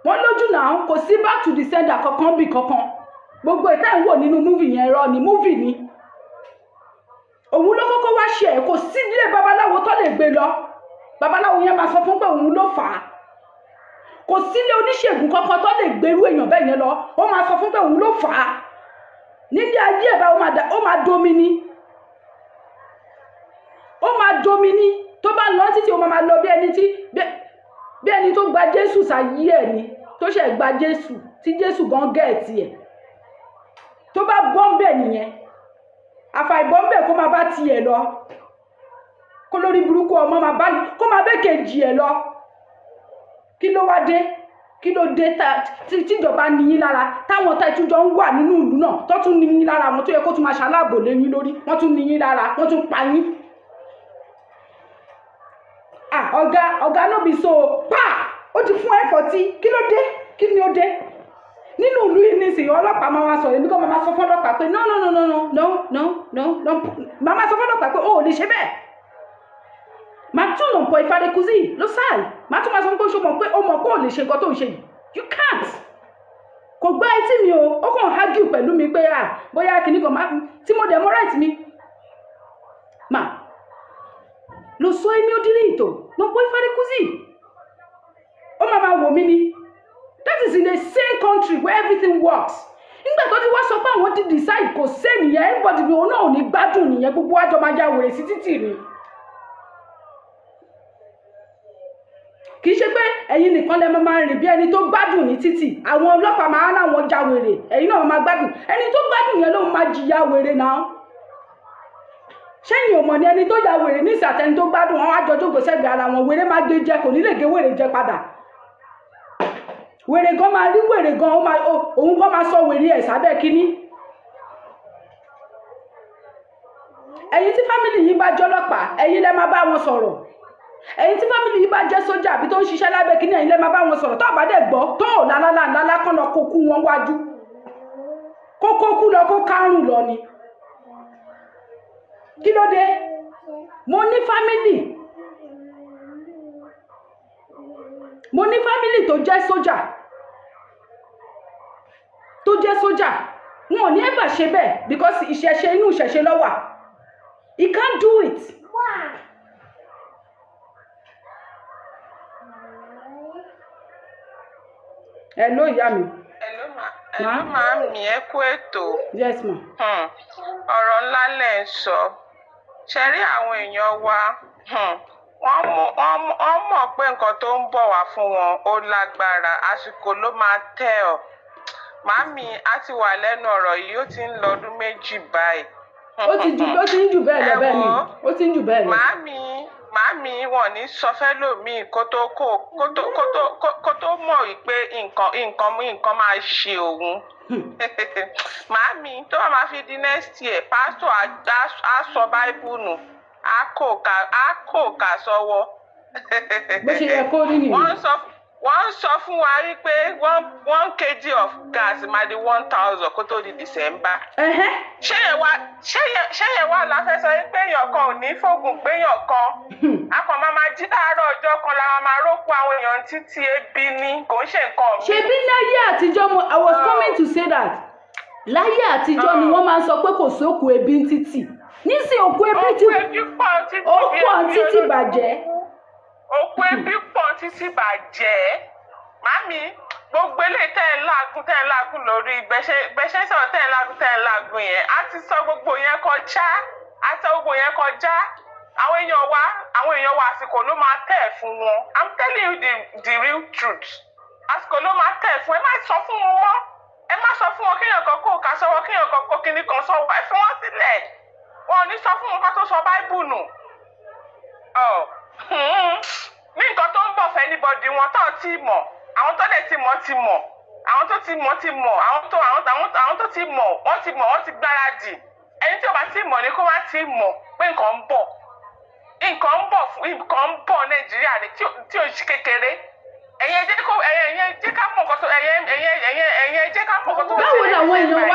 Wọ́n lójú náà, kò sí back to the sender kankan bí kankan. Gbogbo ìta ń wò nínú múvì yẹn rọ ni, múvì ni. Òun ló kọ́kọ́ wá ṣe ẹ̀, kò sí ilé babaláwo tó lè gbé lọ. Babaláwo yẹn máa sọ fún pé òun ló fà á. Kò sílé oníṣègùn kankan tó lè gbèrú èèyàn bẹ́ẹ̀ yẹn lọ, ó máa sọ fún pé òun ló fà á. Nílé ayé ẹ̀ bá ó máa domi ni. Ó máa domi ni. Tó bá lọ títí ó máa lọ bí ẹni tó gba Jésù sáyé ẹ̀ ni, tó ṣẹ̀ gba Jésù, tí Jésù gan gẹ̀ẹ́tì ẹ̀. Tó bá bọ́m̀bẹ̀ nìyẹn, àfàìbọ́m̀bẹ̀ kó máa bá tiẹ̀ lọ. Kó lórí burúkú ọmọ kó máa bẹ́ kejì ẹ̀ lọ. Kí ló wá dé? Kí ló dé tíjọba ní yín lára, táwọn tá ìtújọ ń wà nínú ìlú náà tó tún ní yín lára, àwọn tó yẹ kó tún máa ṣaláàbò lé yín lórí, wọ́n tún ní yín lára, wọ́n tún pa yín. Ọ̀gá náà bí so pa ó ti fún ẹ̀ 40. Kí ló dé? Kí ni ó dé? Nínú ìlú yìí nísìnyí ọlọ́pàá máa sọ̀rọ̀, èmi kọ́ máa sọ fún ọlọ́pàá pé no. Màá sọ fún ọlọ́pàá pé ó lè ṣe bẹ́ẹ̀. Màá tún lọ pọ̀ ìfarekuzi ló sáàl. Màá tún máa sọ pé ó mọ̀ pé ó lè ṣe nǹkan tó ń ṣe yìí. You can't. Kò gbá etí mi o, ó kàn argue pẹ̀lú mi pé bóyá kìíní kan tí mo dẹ̀ mọ́ right mi. Lo so emi o diritto, non puoi fare così. Ó máa wò mí ni. That is is in a sane country where everything works. Nígbà tó ti wá sọ pé àwọn ti decide kò sẹ́ni yẹn, everybody bí òun náà ò ní gbádùn nìyẹn, gbogbo àjọ máa ya wèrè sí títì ni. Kì í ṣe pé ẹ̀yin nìkan lẹ máa rìn bí ẹni tó gbádùn ní títì, àwọn ọlọ́pàá máa láwọn já wèrè, ẹ̀yin náà máa gbádùn, ẹni tó gbádùn yẹn ló máa jìyà wèrè náà. Ṣẹ́yìn ò mọ̀ ní ẹni tó ya wèrè ní ìsàtẹ́ni tó gbádùn wọn á jọjọ́ gbèsè ara wọn, wèrè máa gbé jẹ, kò ní lè gé wèrè jẹ padà. Wèrè gan máa rí wèrè gan, òun gan máa sọ wèrè ẹ̀ sábẹ́ kínní. Ẹ̀yin tí fámìlì yìí bá jọlọ́pàá, ẹ̀yin lẹ máa bá wọn sọ̀rọ̀. Ẹ̀yin tí fámìlì yìí bá jẹ́ sójà àbí tó ń ṣiṣẹ́ lábẹ́ kínní, ẹ̀yin lẹ máa bá wọn sọ̀rọ̀. Tó bá dẹ̀ gbọ́ tó ò lálálá kán lọ kó kú wọn wájú, kó kú lọ kó kárùn lọ ni. Kí ló dé? Mo ní fámìlì tó jẹ́ sójà, wọn ò ní ẹ̀bà ṣe bẹ́ẹ̀ because ìṣẹ̀ṣe inú ìṣẹ̀ṣe ló wà. He can't do it. Hello ìyá mi. Hello màámi, ẹ kú ètò. Yes ma. Ọ̀rọ̀ ńlá lẹ̀ ń sọ. Ṣé rí àwọn èèyàn wa? Wọ́n mọ̀ pé nǹkan tó ń bọ̀ wá fún wọn ó lágbára, àsìkò ló máa tẹ̀ ọ́. Màámi, a ti wà lẹ́nu ọ̀rọ̀ yìí, ó ti ń lọ ọdún méjì báyìí. Ó ti ń jù bẹ́ẹ̀ lọ bẹ́ẹ̀ ni. Ó ti ń jù bẹ́ẹ̀ lọ. Màámi wọn ní sọ fẹ́lòmíì kó tó mọ̀ wípé nǹkan máa ṣe òun. Màámi, tó bá máa fi di next year, pásítọ̀ á sọ báíbù nù, á kò ká sọ́wọ́. Bó ṣe yẹ kó rí nìyẹn. Wọ́n sọ fún wa wípé 1 kg of gas máa di 1,000 kó tó di December. Ṣé yẹn wà láfẹ́ sọ wípé èèyàn kan ò ní fògùn gbéyàn kan? A kàn máa jí láàárọ̀ ọjọ́ kan la máa rókun àwọn èèyàn títí ebi ní, kò ń ṣe nǹkan mi. Ṣebí láyé àtijọ́ I was coming to say that. Láyé àtijọ́ ni wọ́n máa ń sọ pé kò sóòkù ebi ń títì. Nísìnyí òkú ebi pọ̀ títì bàjẹ́. Òkú ebi pọ̀ títí bàjẹ́. Màámi, gbogbo eléyìí tẹ́ ẹ̀ ń lágùn lórí bẹ́ṣẹ́ sọ̀rọ̀ tẹ́ ẹ̀ ń lágùn yẹn. A ti sọ gbogbo yẹn kọjá. Àwọn èèyàn wa àsìkò ló máa tẹ̀ fún wọn. I'm telling you the real truth. Àsìkò ló máa tẹ̀ fún ẹ má sọ fún wọn mọ́. Ẹ má sọ fún wọn kéèyàn kan kó ká sọ́wọ́, kéèyàn kan kó kíní kan sọ́wọ́. Ẹ fi wọ́n sílẹ̀. Wọn ò ní sọ fún wọn ká tó sọ Báíbù nù. Ní nǹkan tó ń bọ̀ fẹ́ anybody wọn tó ti mọ̀, àwọn tó dẹ̀ ti mọ̀ ti mọ̀, àwọn tó ti mọ̀ ti mọ̀, àwọn tó ti mọ̀ wọ́n ti gbáradì. Ẹni tí ò bá ti mọ̀ ni kó wá ti mọ̀ pé nǹkan ń bọ̀ Nàìjíríà ni tí ò ṣe kékeré. Ẹ̀yin jẹ́ ká mọ̀ nǹkan tó báwo làwọn èèyàn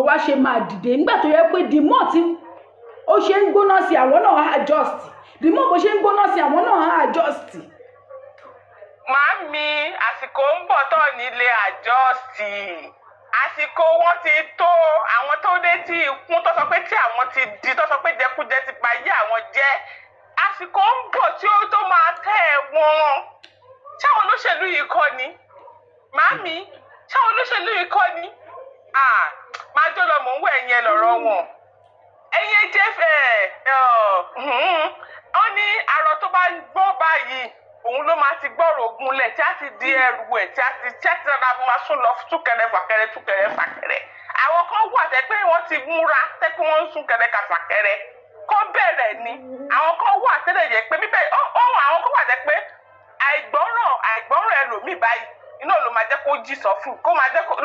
wá ṣe máa dìde nígbà tó yẹ pé the more tí ó ṣe ń gbóná sí àwọn náà adjust, the more bó ṣe ń gbóná sí àwọn náà adjust. Màámi, àsìkò ń bọ̀ tó nílé adjust. Àsìkò wọn ti tó, àwọn tó dé tí ikún tó sọ pé tí àwọn ti di tó sọ pé jẹkújẹ ti payé àwọn jẹ. Àsìkò ń bọ̀ tí ó tó máa tẹ̀ wọ́n. Ṣáwọn olóṣèlú yìí kọ́ ni? Màámi, ṣáwọn olóṣèlú yìí kọ́ ni? Máa jọ lọ mò ń wẹ̀ ẹ̀yìn lọ̀rọ̀ wọn. Ẹ̀yin jẹ́ ó ní arọ tó bá gbọ́ báyìí òun ló máa ti gbọ́rọ̀ ogunlẹ̀ tí a ti di ẹrù ẹ̀ tí a ti rárá máa sún lọ túkẹrẹ fàkẹrẹ. Àwọn kan wà tẹ́ pé wọ́n ti múra tẹ́ pé wọ́n ń sún kẹrẹ fàkẹrẹ. Kọ́ bẹ̀rẹ̀ ni. Àwọn kan wà tẹ́lẹ̀ yẹ pé bíbẹ̀ àwọn kan wà tẹ́ pé àìgbọ́ràn ẹlòmíì báyìí iná ló máa jẹ́ kó jí sọ́fìn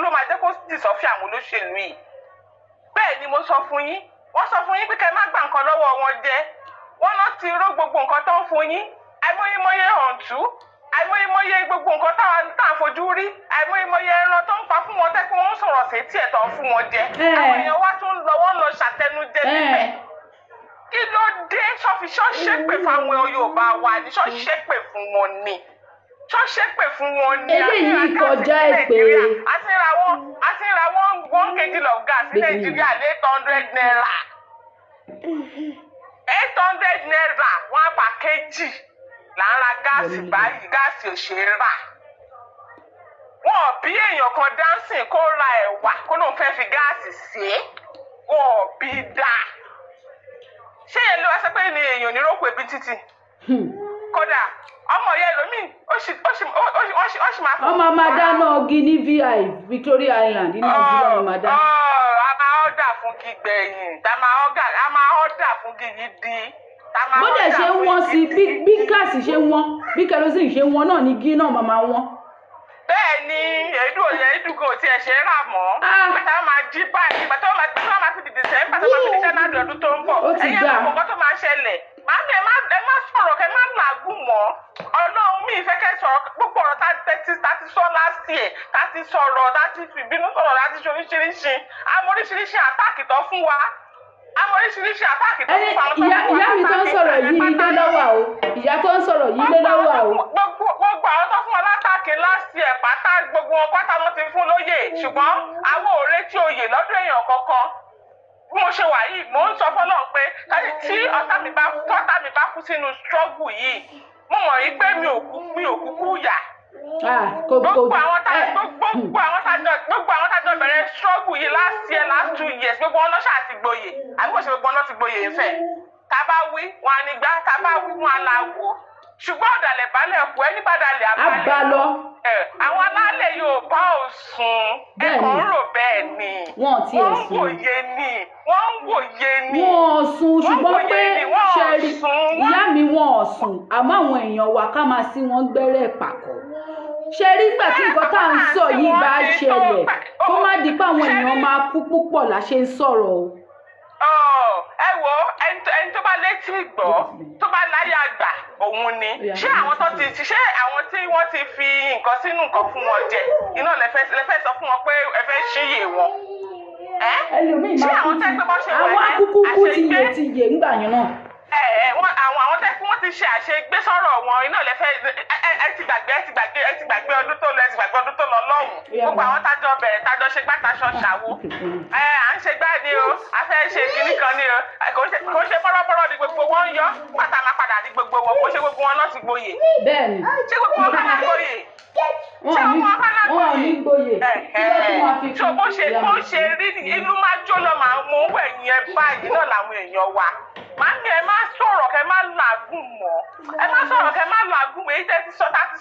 ló máa jẹ́ kó jí sọ́fìn àwọn olóṣèlú yìí. Bẹ́ẹ̀ ni mo sọ fún yín. Wọ́n sọ fún yín pé kẹ́ má gbà nǹkan lọ́wọ́ wọn jẹ. Wọ́n lọ ti ró gbogbo nǹkan tó ń fún yín. Àìmọye ọ̀ǹtú, àìmọye gbogbo nǹkan tá à ń fojú rí, àìmọye ẹran tó ń pa fún wọn tẹ́kun wọn sọ̀rọ̀ sí tí ẹ̀tọ́ fún wọn jẹ. Àwọn èèyàn wá tún wọ́n lọ ṣàtẹnujẹ níbẹ̀. Kí ló dé ṣọ́ṣépè fáwọn Yorùbá wa ni ṣọ́ṣépè fún wọn ni? Ṣọ́ṣépè fún wọn ni? Eléyìí kọjá ìpè. A ti ra 1 kg of gas ní Nàìjíríà ní 800 naira. 800 naira 1 per kg. Là ń ra gáàsì báyìí, gáàsì ò ṣe é rà. wọn bí èèyàn kan dáńsìn kó ra ẹ̀wà kó lóun fẹ́ fi gáàsì sí wọn bí dá ṣé yẹn ló wá sọ pé ní èèyàn ní rògbò ebi títì kódà ọmọ yẹn lómi ó sì máa fún ọmọ máa dáná ọgí ní VI Victoria Island ní Nàìjíríà ló máa dá. a máa ọ́dà fún kí gbẹ̀yìn a máa ọ́dà fún kí gidi. bó dẹ̀ ṣe ń wọ́n sí bí gáàsì ṣe ń wọ́n bí kerosene ṣe ń wọ́n náà ní gí náà máa wọ́n. bẹ́ẹ̀ ni èédú kò tiẹ̀ ṣe é rà mọ́ bàtà máa jí báyìí bàtà máa fi dìde sẹ́yìn bàtà máa fi dìde náà lọ́dún tó ń bọ̀ ẹ̀yẹ́ àwọn nǹkan tó máa ṣẹlẹ̀ màámi ẹ má sọ̀rọ̀ kẹ́ má làágùn mọ́ ọlọ́run mi ìfẹ́ kẹ́ sọ̀rọ̀ gbogbo ọ̀rọ̀ tá ti sọ last year tá ti sọ̀rọ̀ tá ti fìbínú sọ̀rọ̀ tá ti ṣe oríṣiríṣi àmọ́ oríṣiríṣi àtáàkì tó fún wa àmọ́ oríṣiríṣi àtáàkì tó fún wa. ìyá mi tó ń sọ̀rọ̀ yìí ilé lọ́wọ́ o ìyá tó ń sọ̀rọ̀ yìí ilé lọ́wọ́ o. gbogbo àwọn tó fún wa látàkì last year pátá gbogbo wọn pátá wọn ti fún lóyè ṣùgbọ́n àwọn ò retí oyè lọ́dún èèyàn kankan bí mo ṣe wà yìí mò ń sọ fọ́lọ́run pé tí ọ̀tá mi bá kú sínú struggle yìí mo mọ̀ yí pé mi ò kúkú yà. gbogbo àwọn tájọ bẹ̀rẹ̀ struggle yìí last 2 years gbogbo wọn lọ́ṣà ti gboyè àbí kò ṣe gbogbo wọn lọ́ ti gboyè ń fẹ́ tá bá wí wọn á ní gbá tá bá wí wọn á la wò ṣùgbọ́n ọ̀dàlẹ̀ balẹ̀ kú ẹni bá dalẹ̀ abalẹ̀ àwọn alálẹ̀ Yorùbá ò sùn ẹ̀kọ́ ń rò bẹ́ẹ̀ ni wọ́n ń wòye ni. wọ́n sùn ṣùgbọ́n pé ṣẹ́rí ìyá mi wọ́n sùn àmọ́ àwọn èèyàn wa ká máa sí wọn gbẹ́rẹ́ pàkọ́ ṣẹ́rí ìgbà tí nǹkan tá à ń sọ yìí bá ṣẹlẹ̀ kó má di pé àwọn èèyàn máa kú púpọ̀ la ṣe ń sọ̀rọ̀ o. ẹ wo ẹni tó bá létí gbọ́ tó bá láyà gbà òun ni ṣé àwọn tí wọ́n ti fi nǹkan sínú nǹkan fún wọn jẹ iná lẹ́fẹ́ sọ fún wọn pé ẹ fẹ́ ṣíyè wọn. ẹlòmíì máa kú àwọn akúkú ti yè ńgbà yẹn náà. àwọn tẹ́kù wọ́n ti ṣe àṣegbé sọ̀rọ̀ wọn iná lẹ́fẹ́ ẹ ti gbàgbé ọdún tó lọ ẹ ti gbàgbé ọdún tó lọ lọ́hùn gbogbo àwọn tájọ bẹ̀rẹ̀ tájọ ṣe gbàtàṣọ ṣàwo à ń ṣe gbá ni o a fẹ́ ṣe kinní kan ni o kò ṣe bọ́rọ́bọ́rọ́ ni gbogbo wọn yọ pátá máa padà ní gbogbo wọn kò ṣe gbogbo wọn lọ́ọ́ ti gboyè. bẹ́ẹ̀ni ṣé gbogbo wọn kálá gboyè. wọn ò ní gboyè ṣé bó ṣe rí inú máa jó lọ máa mú owó ẹ̀yìn ẹ báyìí náà làwọn èèyàn wa màámi ẹ má sọ̀rọ̀ kẹ́ má làágùn mọ́ ẹ má sọ̀rọ̀ kẹ́ má làágùn mọ́ èyí tẹ́ ti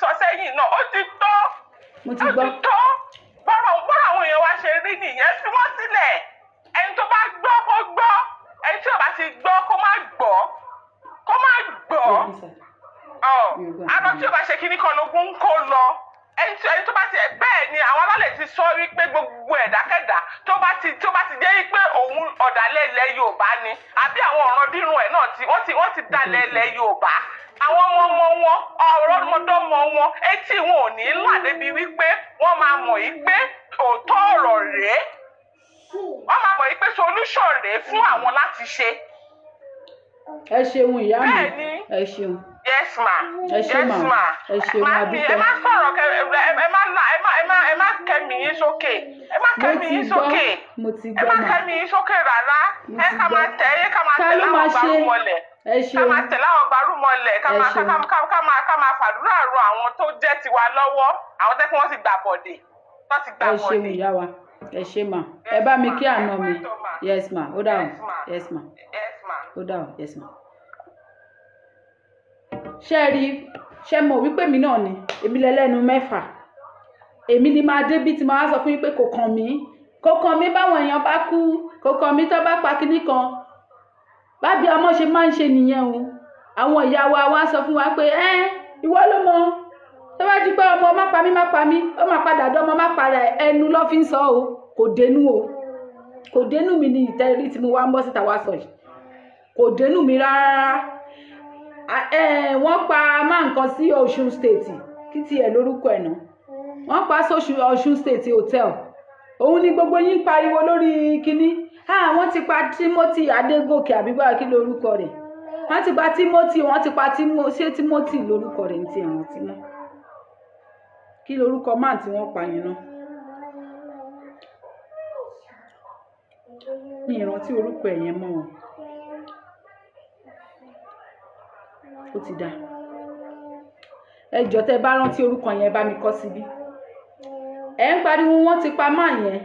sọ sẹ́yìn náà ó ti tó bọ́rọ̀ àwọn èèyàn wa ṣe rí nìyẹn fi wọ́n sílẹ̀ ẹni tó bá gbọ́ kó gbọ́ ẹni tí ò bá ti gbọ́ kó má gbọ́ àná tí ò bá ṣe kíní kan lógún ń kó lọ ẹni tó bá ti bẹ́ẹ̀ ni àwọn alálẹ̀ ti sọ wípé gbogbo ẹ̀dákẹ́dá tó bá ti jẹ́ wípé òun ọ̀dàlẹ̀ ilẹ̀ Yorùbá ni àbí àwọn ọ̀ràn dírun ẹ̀ náà wọ́n ti dalẹ̀ ilẹ̀ Yorùbá àwọn ọmọ wọn ọ̀rọ̀ ọmọdọ́mọ wọn etí wọn ò ní là débi wípé wọ́n máa mọ̀ yí pé òótọ́ ọ̀rọ̀ rèé wọ́n máa mọ̀ yí pé solution rèé fún àwọn láti ṣe. ẹ ṣeun ìyá mi ẹ ṣeun. Yes ma. ẹ ṣe ma ẹ ṣe ma dúpẹ́. ẹ má sọ̀rọ̀ ẹ má kẹ́mi yín sókè ẹ má kẹ́mi yín sókè mo ti gbọ́ ẹ má kẹ́mi yín sókè rárá ẹ ká máa tẹ̀ láwọn gbárùmọ̀lẹ̀ ká máa tẹ̀ láwọn gbárùmọ̀lẹ̀ ká máa fàdúrà ro àwọn tó jẹ́ tiwa lọ́wọ́ àwọn tẹ́ kí wọ́n ti gbà bọ̀dé wọ́n ti gbà bọ̀dé. ẹ ṣeun ìyá wa ẹ ṣe ma ẹ bá mi kí àná mi yes ma ó dáhùn yes ma ó dáhùn yes ma. ṣe mọ̀ wípé mi náà ni èmi lẹ́lẹ́nu mẹ́fà èmi ni máa débí tí máa sọ fún yín pé kò kàn mí báwọn èèyàn bá kú kò kàn mí tó bá pa kinní kan bábí ọmọ ṣe máa ń ṣe nìyẹn o àwọn ìyá wa wá sọ fún wa pé ìwọ ló mọ tó bá jí pé ọmọ má pa mí ó máa padà dán ọmọ má para ẹnu ló fi ń sọ o kò dénú mi ní ìtẹ́rí tí mo wá ń bọ́ síta wá sọ yìí kò dénú mi rárá. Wọ́n pa máa nǹkan sí Ọ̀ṣun state kí tiẹ̀ lórúkọ ẹ̀ náà wọ́n pa Ọ̀ṣun state hotel òun ni gbogbo yín pariwo lórí kínní wọ́n ti pa Timothy Adégòkè àbígbà kí lórúkọ rẹ̀ wọ́n ti pa Timothy wọ́n ti pa ṣé Timothy lórúkọ rẹ̀ ní ti ẹ̀wọ̀n tí wọ́n kí lórúkọ máà tí wọ́n pa yẹn náà ní ìrántí orúkọ ẹ̀yẹn mọ́ wọn. Ó ti dá ẹ jọ̀ọ́ tẹ́ bá rántí orúkọ yẹn bá mi kọ síbí ẹ̀ ń pariwo wọ́n ti pa máa yẹn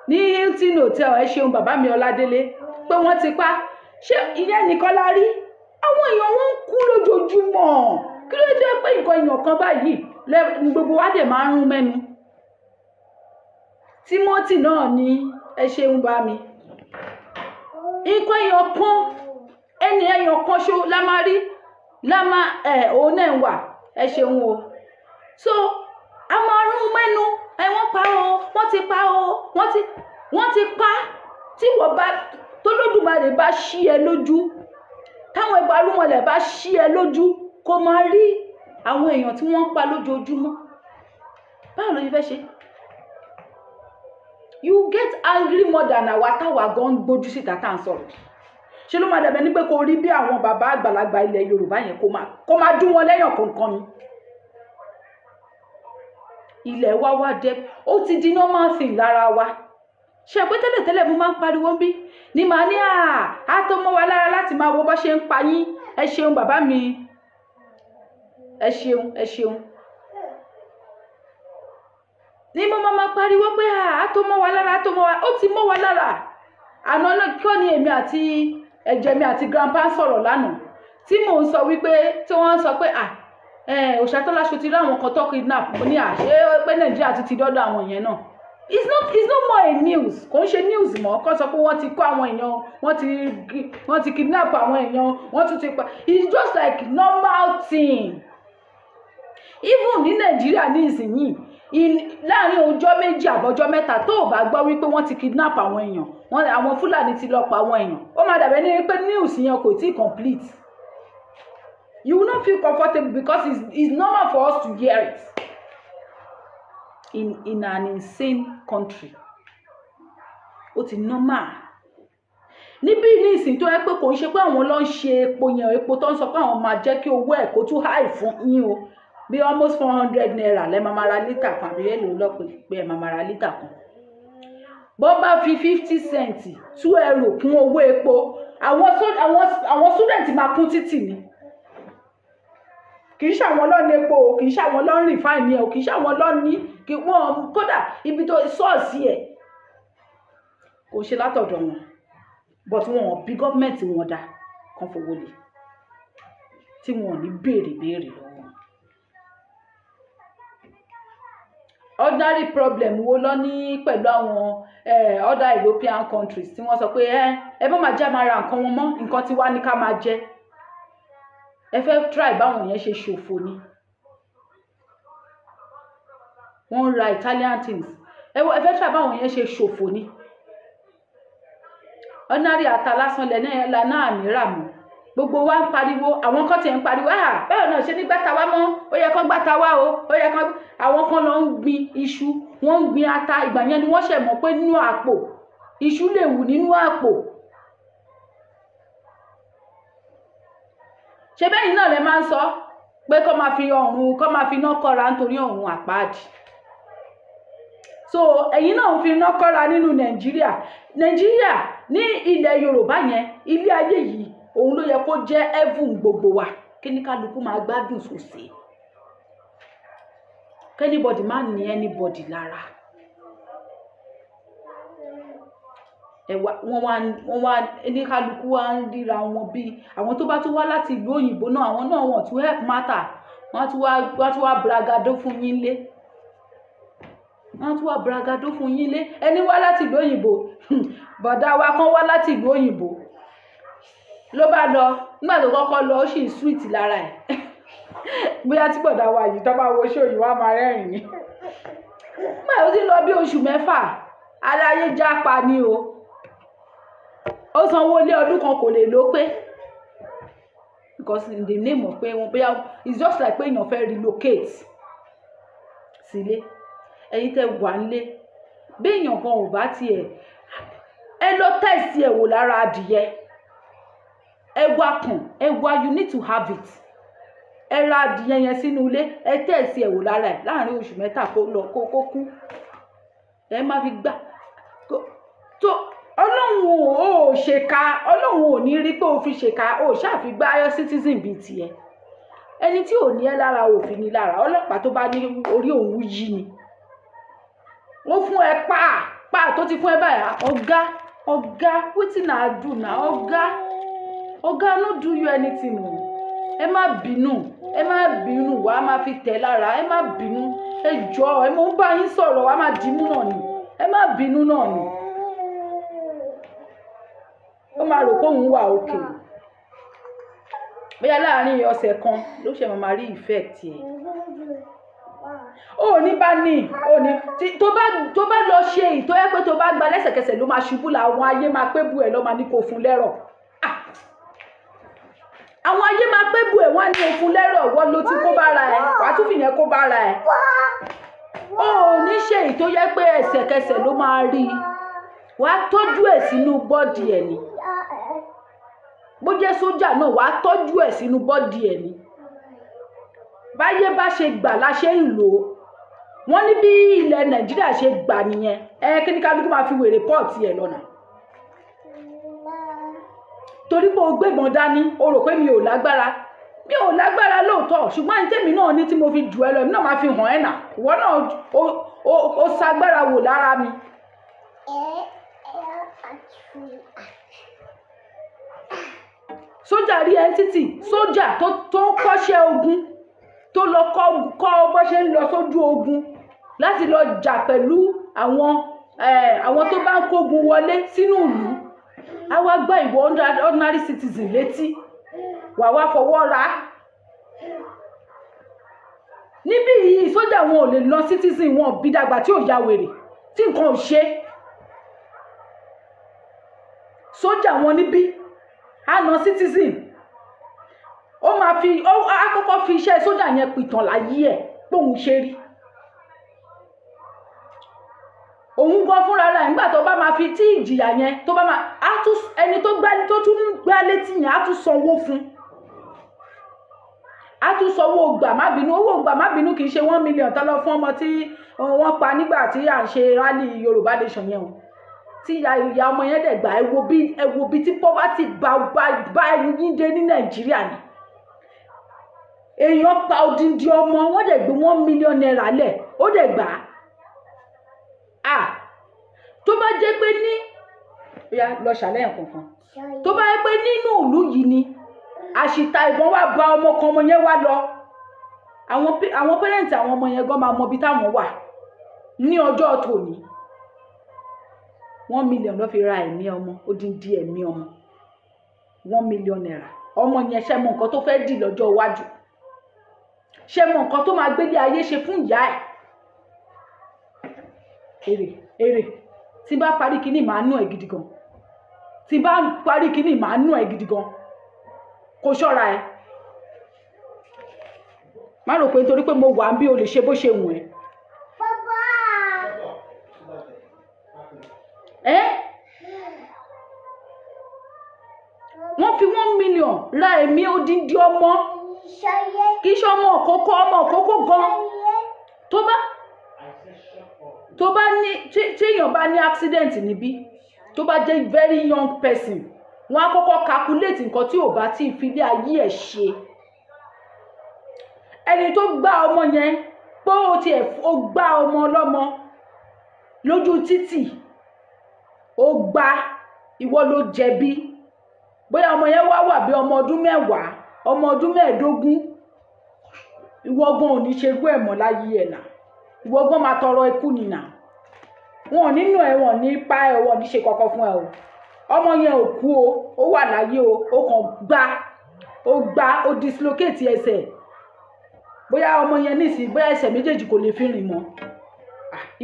ní Hilton Hotel. Ẹ ṣeun bàbá mi Ọládélé pé wọ́n ti pa. Ṣé ìyẹn nìkan la rí? Àwọn èèyàn wọn ń kú lójoojúmọ́. Kí ló dé pé nǹkan èèyàn kan báyìí gbogbo wa dẹ̀ máa ń rún mẹ́nu? Timothy náà ni ẹ ṣeun bá mi. Nǹkan èèyàn kan ẹni èèyàn kan ṣo la máa rí òun náà wà. Ẹ ṣeun o. So a máa rún mẹ́nu wọ́n pa o, wọ́n ti pa o, wọ́n ti pa. Tí wọ́n bá t'Olódùmarè bá ṣí ẹ lójú, táwọn ìgbàlúmọ̀lẹ̀ bá ṣí ẹ lójú, kó máa rí àwọn èèyàn tí wọ́n ń pa lójoojúmọ́. Báwo ló fẹ́ ṣe? You get angry more than àwa táwa gan gbójú síta tá à ń sọ̀rọ̀. Ṣé ló máa dàbẹ̀ ní pé kó rí bí àwọn bàbá àgbàlagbà ilẹ̀ Yorùbá yẹn kó máa dún wọn lẹ́yìn kọ̀ọ̀kan ni. Ilẹ̀ wa wá jẹ́ ó ti di normal thing lára wa. Ṣé pé tẹ́lẹ̀tẹ́lẹ̀ mo máa ń pariwo bí ní màá ní á tó mọ́ wa lára láti máa wo bó ṣe ń pa yín. Ẹ ṣeun bàbá mi. Ẹ ṣeun, ẹ ṣeun. Ní mo máa pariwo pé á tó mọ́ wa lára, á tó mọ́ wa. Ó ti mọ́ wa lára. Àná náà kọ́ ni èmi àti ẹ̀jẹ̀ mi àti grandpa sọ̀rọ̀ lánàá. Tí mò ń sọ wípé tí wọ́n ń sọ pé Òṣàtọ́lá ṣo ti rí àwọn kan tó kidnap ní àṣẹ pé Nàìjíríà ti dọ́dọ̀ àwọn yẹn náà. It's not more a news. Kò ń ṣe news mọ́. Kọ́ sọ pé wọ́n ti kó àwọn èèyàn, wọ́n ti kidnap àwọn èèyàn, wọ́n tún ti pa. It's just like normal thing. Even ní Nàìjíríà ní ìsinyìí, láàrin ọjọ́ méjì àbọ̀jọ́ mẹ́ta tó ò bá gbọ́ wípé wọ́n ti kidnap àwọn èèyàn, àwọn Fúlàní ti lọ pa àwọn èèyàn, ó máa dàbẹ́ ní pé news yẹn kò tí complete. You will not feel comfortable because it's normal for us to hear it in an insane country. Ó ti normal. Níbí ní ìsìn tó yẹ pé kò ń ṣe pé àwọn ló ń ṣe epo yẹn, epo tó ń sọ pé àwọn máa jẹ́ kí owó ẹ̀ kó tún high fún yín o. Bí almost 400 naira lẹ́ máa ra lítà kan àbí èlò lọ́pẹ́ pé ẹ máa ra lítà kan. Bó bá fi 50 cent 2 euro kún owó epo, àwọn student máa kún títì ni. Kì í ṣàwọn ló ní epo, kì í ṣàwọn ló ń refine ẹ̀, kì í ṣàwọn ló ní kí wọ́n kódà ibi tó sọ́ọ̀sì ẹ̀ kò ṣe látọ̀dọ̀ wọn. But wọn bí gọ́ọ̀mẹ̀ntì wọn dá kan fowó lé tí wọn ní béèrè lọ́wọ́. Ordinary problem wo lọ ní pẹ̀lú àwọn other European countries tí wọ́n sọ pé ẹ bá máa jẹ́ máa ra nǹkan wọn mọ́, nǹkan tí wá ní ká máa jẹ. Ẹ fẹ́ try báwọn yẹn ṣe ṣòfò ni. Wọ́n ra Italian things. Ẹ fẹ́ try báwọn yẹn ṣe ṣòfò ni. Ordinary ata lásán lẹ́nà náà nira mọ́. Gbogbo wa ń pariwo, àwọn kan ti ń pariwo bẹ́ẹ̀ náà ṣe ní gbàtà wá mọ́, ó yẹ kán gbàtà wá o, ó yẹ kán. Àwọn kan lọ ń gbin iṣu, wọ́n ń gbin ata, ìgbà yẹn ni wọ́n ṣẹ̀ mọ̀ pé nínú àpò iṣu lè wù nínú àpò. Ṣé bẹ́ẹ̀ náà lẹ máa ń sọ pé kó máa fi iná kọ́ra nítorí ọ̀run àpáàdì. So ẹ̀yin náà ń fi iná kọ́ra nínú Nàìjíríà ní ilẹ̀ Yorùbá yẹn, ilé ayé yìí òun ló yẹ kó jẹ́ heaven gbogbo wa. Kí ni kálukú máa gbádùn sòsè. Anybody má ní anybody lára. Wọ́n wá ní kálukú wá ń ríra wọn bí àwọn tó bá tún wá láti ìlú òyìnbó náà, àwọn náà wọ́n tún help matter. Wọ́n tún wá bragado fún yín lé. Wọ́n tún wá bragado fún yín lé. Ẹni wá láti ìlú òyìnbó, bọ̀dá wa kan wá láti ìlú òyìnbó. Ló bá lọ, nígbà tó kọ́kọ́ lọ ó sì sweet lára ẹ̀. Bóyá tí bọ̀dá wa yìí tó bá wo show yìí wá máa rẹ́rìn ni. Nígbà tó ti lọ bí oṣù 6, aláyé jápa ni o. Ó sanwó lé ọdún kan kò lè ló pé. Because in the name of pé wọ́n bóyá it's just like pé èèyàn fẹ́ relocate sílé. Ẹ̀yin tẹ́ wà nílé. Bí èèyàn kan ò bá tiẹ̀, ẹ lọ test ẹ̀ wò lára adìyẹ. Ẹwà kan, ẹwà you need to have it. Ẹ ra adìyẹ yẹn sínú ilé, ẹ test ẹ̀ wò lára ẹ̀ láàrin oṣù 3 kó lọ kó kú. Ẹ má fi gbà. tó Ọlọ́run ò ṣèkà, Ọlọ́run ò ní rí pé o fi ṣèkà, o ṣáàfi gbá ayọ́ citizen bíi tiẹ̀. Ẹni tí ò ní ẹ lára òfin ní lára, ọlọ́pàá tó bá ní orí òun yí ni. ó fún ẹ pa tó ti fún ẹ báyà ọ̀gá wetin I do na ọ̀gá no do you anything o ẹ má bínú wàá máa fi tẹ̀ lára ẹ má bínú ẹ jọ ẹ mọ̀ ń bá yín sọ̀rọ̀ wàá máa dìímú náà ni ẹ má bínú náà ni ó máa rò pé òun wà òkè bóyá láàárín ọ̀sẹ̀ kan ló ṣe máa rí effect ẹ̀ ó ní bá ní tó bá lọ ṣe ìtọ́ ẹ pé tó bá gba lẹ́sẹ̀kẹsẹ̀ ló máa ṣubú làwọn ayé máa pé bu ẹ̀ lọ́ máa ní kó fún lẹ́rọ̀ àwọn ayé máa pé bu ẹ̀ wọ́n á ní òfun lẹ́rọ̀ wọ́n ló ti kó bára ẹ̀ wàá tún fìyẹn kó bára ẹ̀ ó ní ṣe ìtọ́ yẹ pé ẹsẹ̀kẹsẹ̀ ló máa rí wàá tọ́jú ẹ̀ sínú bọ́dì ẹ̀ ni bó jẹ́ sójà náà wàá tọ́jú ẹ̀ sínú bọ́dì ẹ̀ ni báyé bá ṣe gbà la ṣe ń lò ó wọ́n ní bí ilẹ̀ Nàìjíríà ṣe gbà nìyẹn kí ni kálukú máa fi wèrè pọ́ọ̀tì ẹ̀ lọ́nà torí pé o gbébọn dání o rò pé mi ò lágbára lóòótọ́ ṣùgbọ́n ní tèmi náà ní tí mo fi jù ẹ lọ èmi náà máa fi hàn ẹ́ nà ìwọ náà o ṣagbára wò lára mi. sójà rí ẹntítì sójà tó ń kọ́ṣẹ́ ogun tó lọ kọ́ bó ṣe ń lọ sójú ogun láti lọ jà pẹ̀lú àwọn tó bá ń kógun wọlé sínú ìlú a wá gbá ìwọ ordinary citizen létí wà wá fọwọ́ ra níbí yìí sójà wọn ò lè lọ citizen wọn bí dàgbà tí ò ya wèrè tí nǹkan ò ṣe sójà wọn níbí a nà citizen ó máa fi àkọ́kọ́ fi iṣẹ́ sójà yẹn pìtàn láyé ẹ̀ póun ṣe rí òun gan fúnra rẹ̀ nígbà tó bá máa fi tí ìjìyà yẹn tó bá máa ẹni tó tún gbá létí yẹn á tún sanwó fún á tún sanwó gbà má bínú owó gbà má bínú kì í ṣe 1 million tó lọ fún ọmọ tí wọ́n pa nígbà tí à ń ṣe rally Yorùbá nation yẹn o tí ìyá ọmọ yẹn dẹ̀ gbà ẹ wo bí tí poverty bá yín dé ní Nàìjíríà ni èèyàn pa odindi ọmọ wọ́n dẹ̀ gbé 1 million naira lẹ̀ ó dẹ̀ gbà á tó bá jẹ́ pé ní lọ ṣàlẹ́yìn kankan tó bá jẹ́ pé nínú ìlú yìí ni àṣìta ìbọn wá bá ọmọ kan ọmọ yẹn wá lọ àwọn pẹ́rẹ́ǹtì àwọn ọmọ yẹn gan máa mọ ibi táwọn wà ní ọjọ́ tòní 1 million ló fi ra ẹ̀mí ọmọ odindi ẹ̀mí ọmọ 1 million naira ọmọ yẹn ṣe mọ nǹkan tó fẹ́ dì lọ́jọ́ iwájú ṣe mọ nǹkan tó máa gbélé ayé ṣe fún ìyá ẹ̀ èrè tí bá parí kíní màá nù ẹ́ gidi gan tí bá parí kíní màá nù ẹ́ gidi gan kò ṣọ́ra ẹ̀ má rò pé nítorí pé mo wà ń bí o lè ṣe bó ṣe wù ẹ́. wọ́n fi 1 million ra ẹ̀mí odindi ọmọ kì í ṣe ọmọ òkókó gan tó bá ní tí èèyàn bá ní accident níbí tó bá jẹ́ very young person wọ́n á kọ́kọ́ calculate nǹkan tí ò bá tí ì fi lé ayé ẹ̀ ṣe ẹni tó gbá ọmọ yẹn pé ó gbá ọmọ ọlọ́mọ lójú títì ó gbá ìwọ ló jẹ̀bi bóyá ọmọ yẹn wà bí ọmọ ọdún 10 ọmọ ọdún 15 ìwọ gan ò ní ṣe gbọ́ ẹ̀mọ́ láyé ẹ̀ náà ìwọ gan máa tọrọ ikú nìyà wọn ò nínú ẹ̀ wọ́n ní pa ẹ̀ wọ́n ní ṣe kọ́kọ́ fún ẹ o ọmọ yẹn ò kú o ó wà láyé o ó kàn gbá ó dislocate ẹsẹ̀ bóyá ọmọ yẹn nísìnyí bóyá ẹsẹ̀ méjèèjì kò lè fi rìn mọ́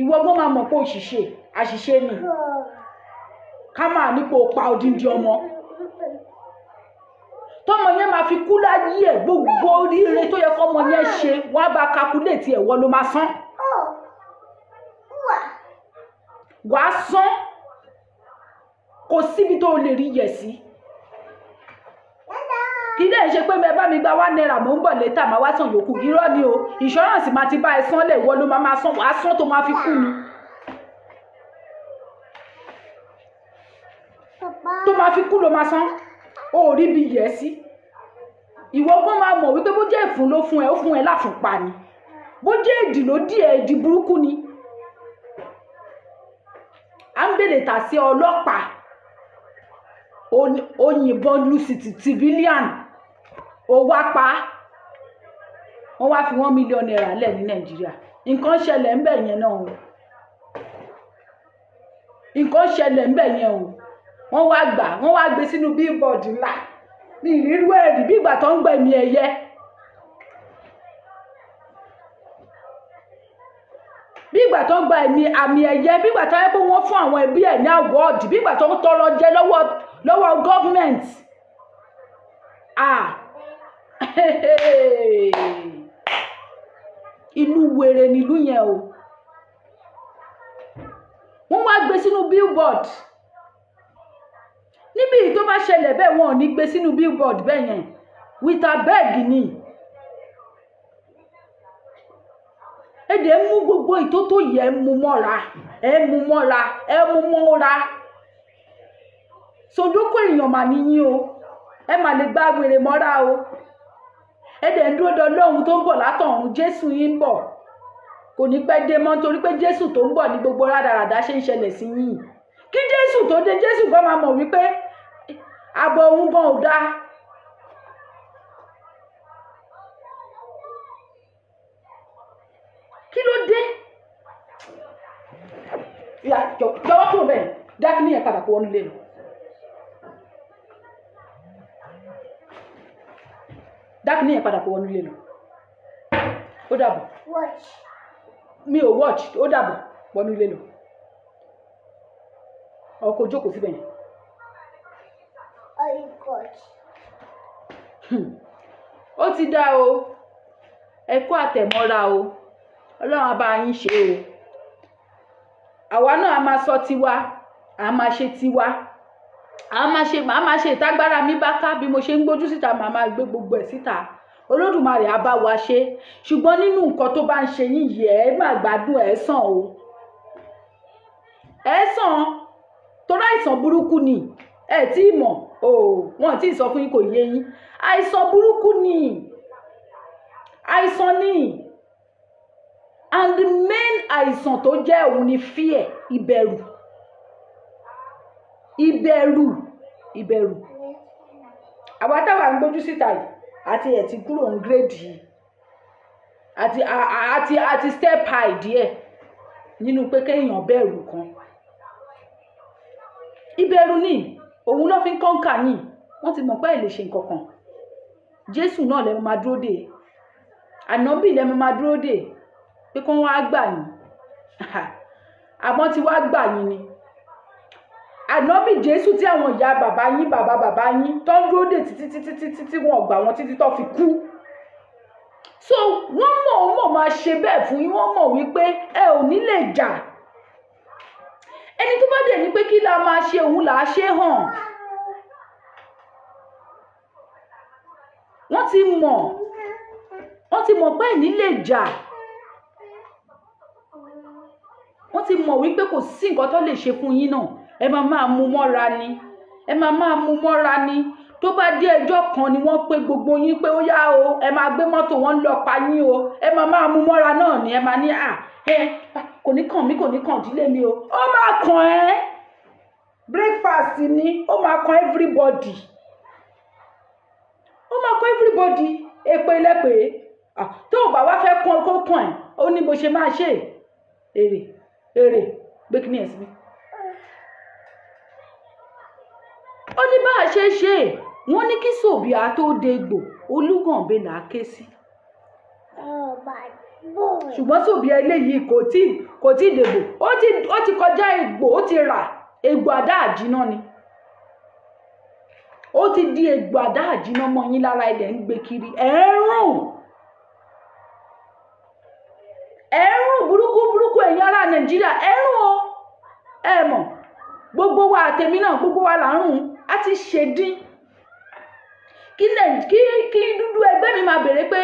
ìwọ gan máa mọ̀ pé àṣìṣe ni ká máa nípò pa odindi ọmọ tọmọ yẹn máa fi kú láyé ẹ̀ gbogbo oríire tó yẹ kọ́mọ yẹn ṣe wọ́n á bá calculate ẹ̀ wọ́n ló máa san wàá san kò síbi tó lè rí yẹ̀ sí kí lè ṣe pé mẹ bá mi gba 1 naira mò ń bọ̀ létà máa wá san yòókù irọ́ ni o insurance máa ti bá ẹ san lè wọ́n ló máa san wàá san tó máa fi kú ni tó máa fi kú ló máa san ó rí bí yẹ̀ sí ìwọ gbọ́n máa mọ̀ wípé bó jẹ́ ìfún ló fún ẹ ó fún ẹ láfùnpa ni bó jẹ́ ìdì ló dì ẹ ìdì burúkú ni áńbẹ̀lẹ̀ tà sí ọlọ́pàá ó yìnbọn lu civilian ó wá pa wọ́n wá fi 1 million naira lẹ̀ ní Nàìjíríà. Nǹkan ṣẹlẹ̀ ńbẹ̀ yẹn náà o, nǹkan ṣẹlẹ̀ ńbẹ̀ yẹn o. Wọ́n wá gbé sínú billboard ńlá ní ìrírú ẹ̀rí bí ìgbà tó ń gbẹ̀mí ẹyẹ. Bí ìgbà tó ń gba àmì ẹ̀yẹ, bí ìgbà tó yẹ pé wọ́n fún àwọn ẹbí ẹ̀ ní award, bí ìgbà tó ń tọrọ jẹ lọ́wọ́ government. Ìlú wèrè nílùú yẹn o. Wọ́n wá gbé sínú billboard. Níbi tó bá ṣẹlẹ̀ bẹ́ẹ̀ wọn ò ní gbé sínú billboard bẹ́ẹ̀ yẹn with abeg ni. Èdè mú gbogbo ìtótó yẹ mú mọ́ra, mú mọ́ra. Sòdókò èèyàn mà níyìn o, ẹ mà lè gbá wèrè mọ́ra o. Èdè ń dúró de Ọlọ́run tó ń bọ̀ látọ̀run, Jésù yín ń bọ̀. Kò ní pẹ́ dé mọ́ nítorí pé Jésù tó ń bọ̀ ní gbogbo rádaràdá ṣe ń ṣẹlẹ̀ sí yín. Kí Jésù tó dé, Jésù gan máa mọ̀ wípé àbọ̀ òun gan ò dáa. Kí ló dé? Jọ̀wọ́ kúrò bẹ́ẹ̀, dákí ní ẹ̀ padà kó wọnú ilé lọ. Dákí ní ẹ̀ padà kó wọnú ilé lọ. Ó dàbọ̀. Watch. Mi ò watch, ó dàbọ̀ wọnú ilé lọ. Ọkọ̀ jókòó síbẹ̀ yẹn. Ó ti dá o, ẹ kú àtẹ̀mọ́ra o, Ọlọ́run á bá yín ṣe o. Àwa náà a máa sọ tiwa, a máa ṣe tiwa, màá máa ṣe ìtagbára mi bá ká bí mo ṣe ń gbójú síta, màá máa gbé gbogbo ẹ̀ síta. Olódùmarè á bá wa ṣe, ṣùgbọ́n nínú nǹkan tó bá ń ṣe yín yìí ẹ má gbádùn ẹ̀ sàn o. Ẹ sàn torí àìsàn burúkú ni ẹ tí ì mọ̀ wọ́n tí ì sọ fún yín kò yé yín. Àìsàn burúkú ni, àìsàn ni, and the main àìsàn tó jẹ́ òun ni fear, ìbẹ̀rù. Àwa táwa ń gbójú síta yìí àti ẹ̀ ti kúrò ń grade yìí àti step high díẹ̀ nínú pé kéèyàn bẹ̀rù kan. Ìbẹ̀rù ni òun ló fi ń kọ́ńkà yìí. Wọ́n ti mọ̀ pé ẹ lè ṣe nǹkan kan. Jésù náà lẹ máa dúró dè, ànábì lẹ máa dúró dè pé kí wọ́n á gbà yín. Àmọ́ tí wàá gbà yín ni ànábì Jésù tí àwọn ìyá bàbá yín tó ń dúró dè títí wọn gbà wọn títí tó fi kú. So wọ́n mọ̀ máa ṣe bẹ́ẹ̀ fún yín. Wọ́n mọ̀ wípé ẹ ò ní lè jà. Ẹni tó bá dẹ̀ ní pé kí la máa ṣe òun là á ṣe hàn. Wọ́n ti mọ̀ pé ẹ̀ ní lè jà. Wọ́n ti mọ̀ wípé kò sí nǹkan tó lè ṣe fún yín náà. Ẹ máa mú mọ́ra ni. Tó bá dé ẹjọ́ kan ni wọ́n pé gbogbo yín pé ó yá o, ẹ máa gbé mọ́tò wọn lọ pa yín o. Ẹ máa mú mọ́ra náà ni. Ẹ máa ní kò ní kàn mí, kò ní kàn ìdílé mi o. Ó máa kàn ẹ́. Breakfast ni ó máa kàn everybody. Èpè lẹ́pẹ̀. Tó o bá wá fẹ́ kàn kó kàn ẹ́, ó ní bó ṣe máa ṣe. Èrè gbé kí ni ẹ̀ sí mi. Ó ní bá a ṣe ṣe, wọ́n ní kí Sòbíà tó dégbò, Olúgànbé là á ké sí. Ṣùgbọ́n Sòbíà eléyìí kò tí dègbò. Ó ti kọjá egbò, ó ti rà egbò àdá àjínà ni. Ó ti di egbò àdá àjínà mọ́ yín lára, ilẹ̀ ń gbé kiri. Ẹ̀rùn burúkú ẹ̀yin ará Nàìjíríà, ẹ̀rùn o. Ẹ mọ̀ gbogbo wa àtẹ̀mí náà, gbogbo wa là ń rùn. A ti ṣèdín. Kí dúdú ẹgbẹ́ mi máa bèèrè pé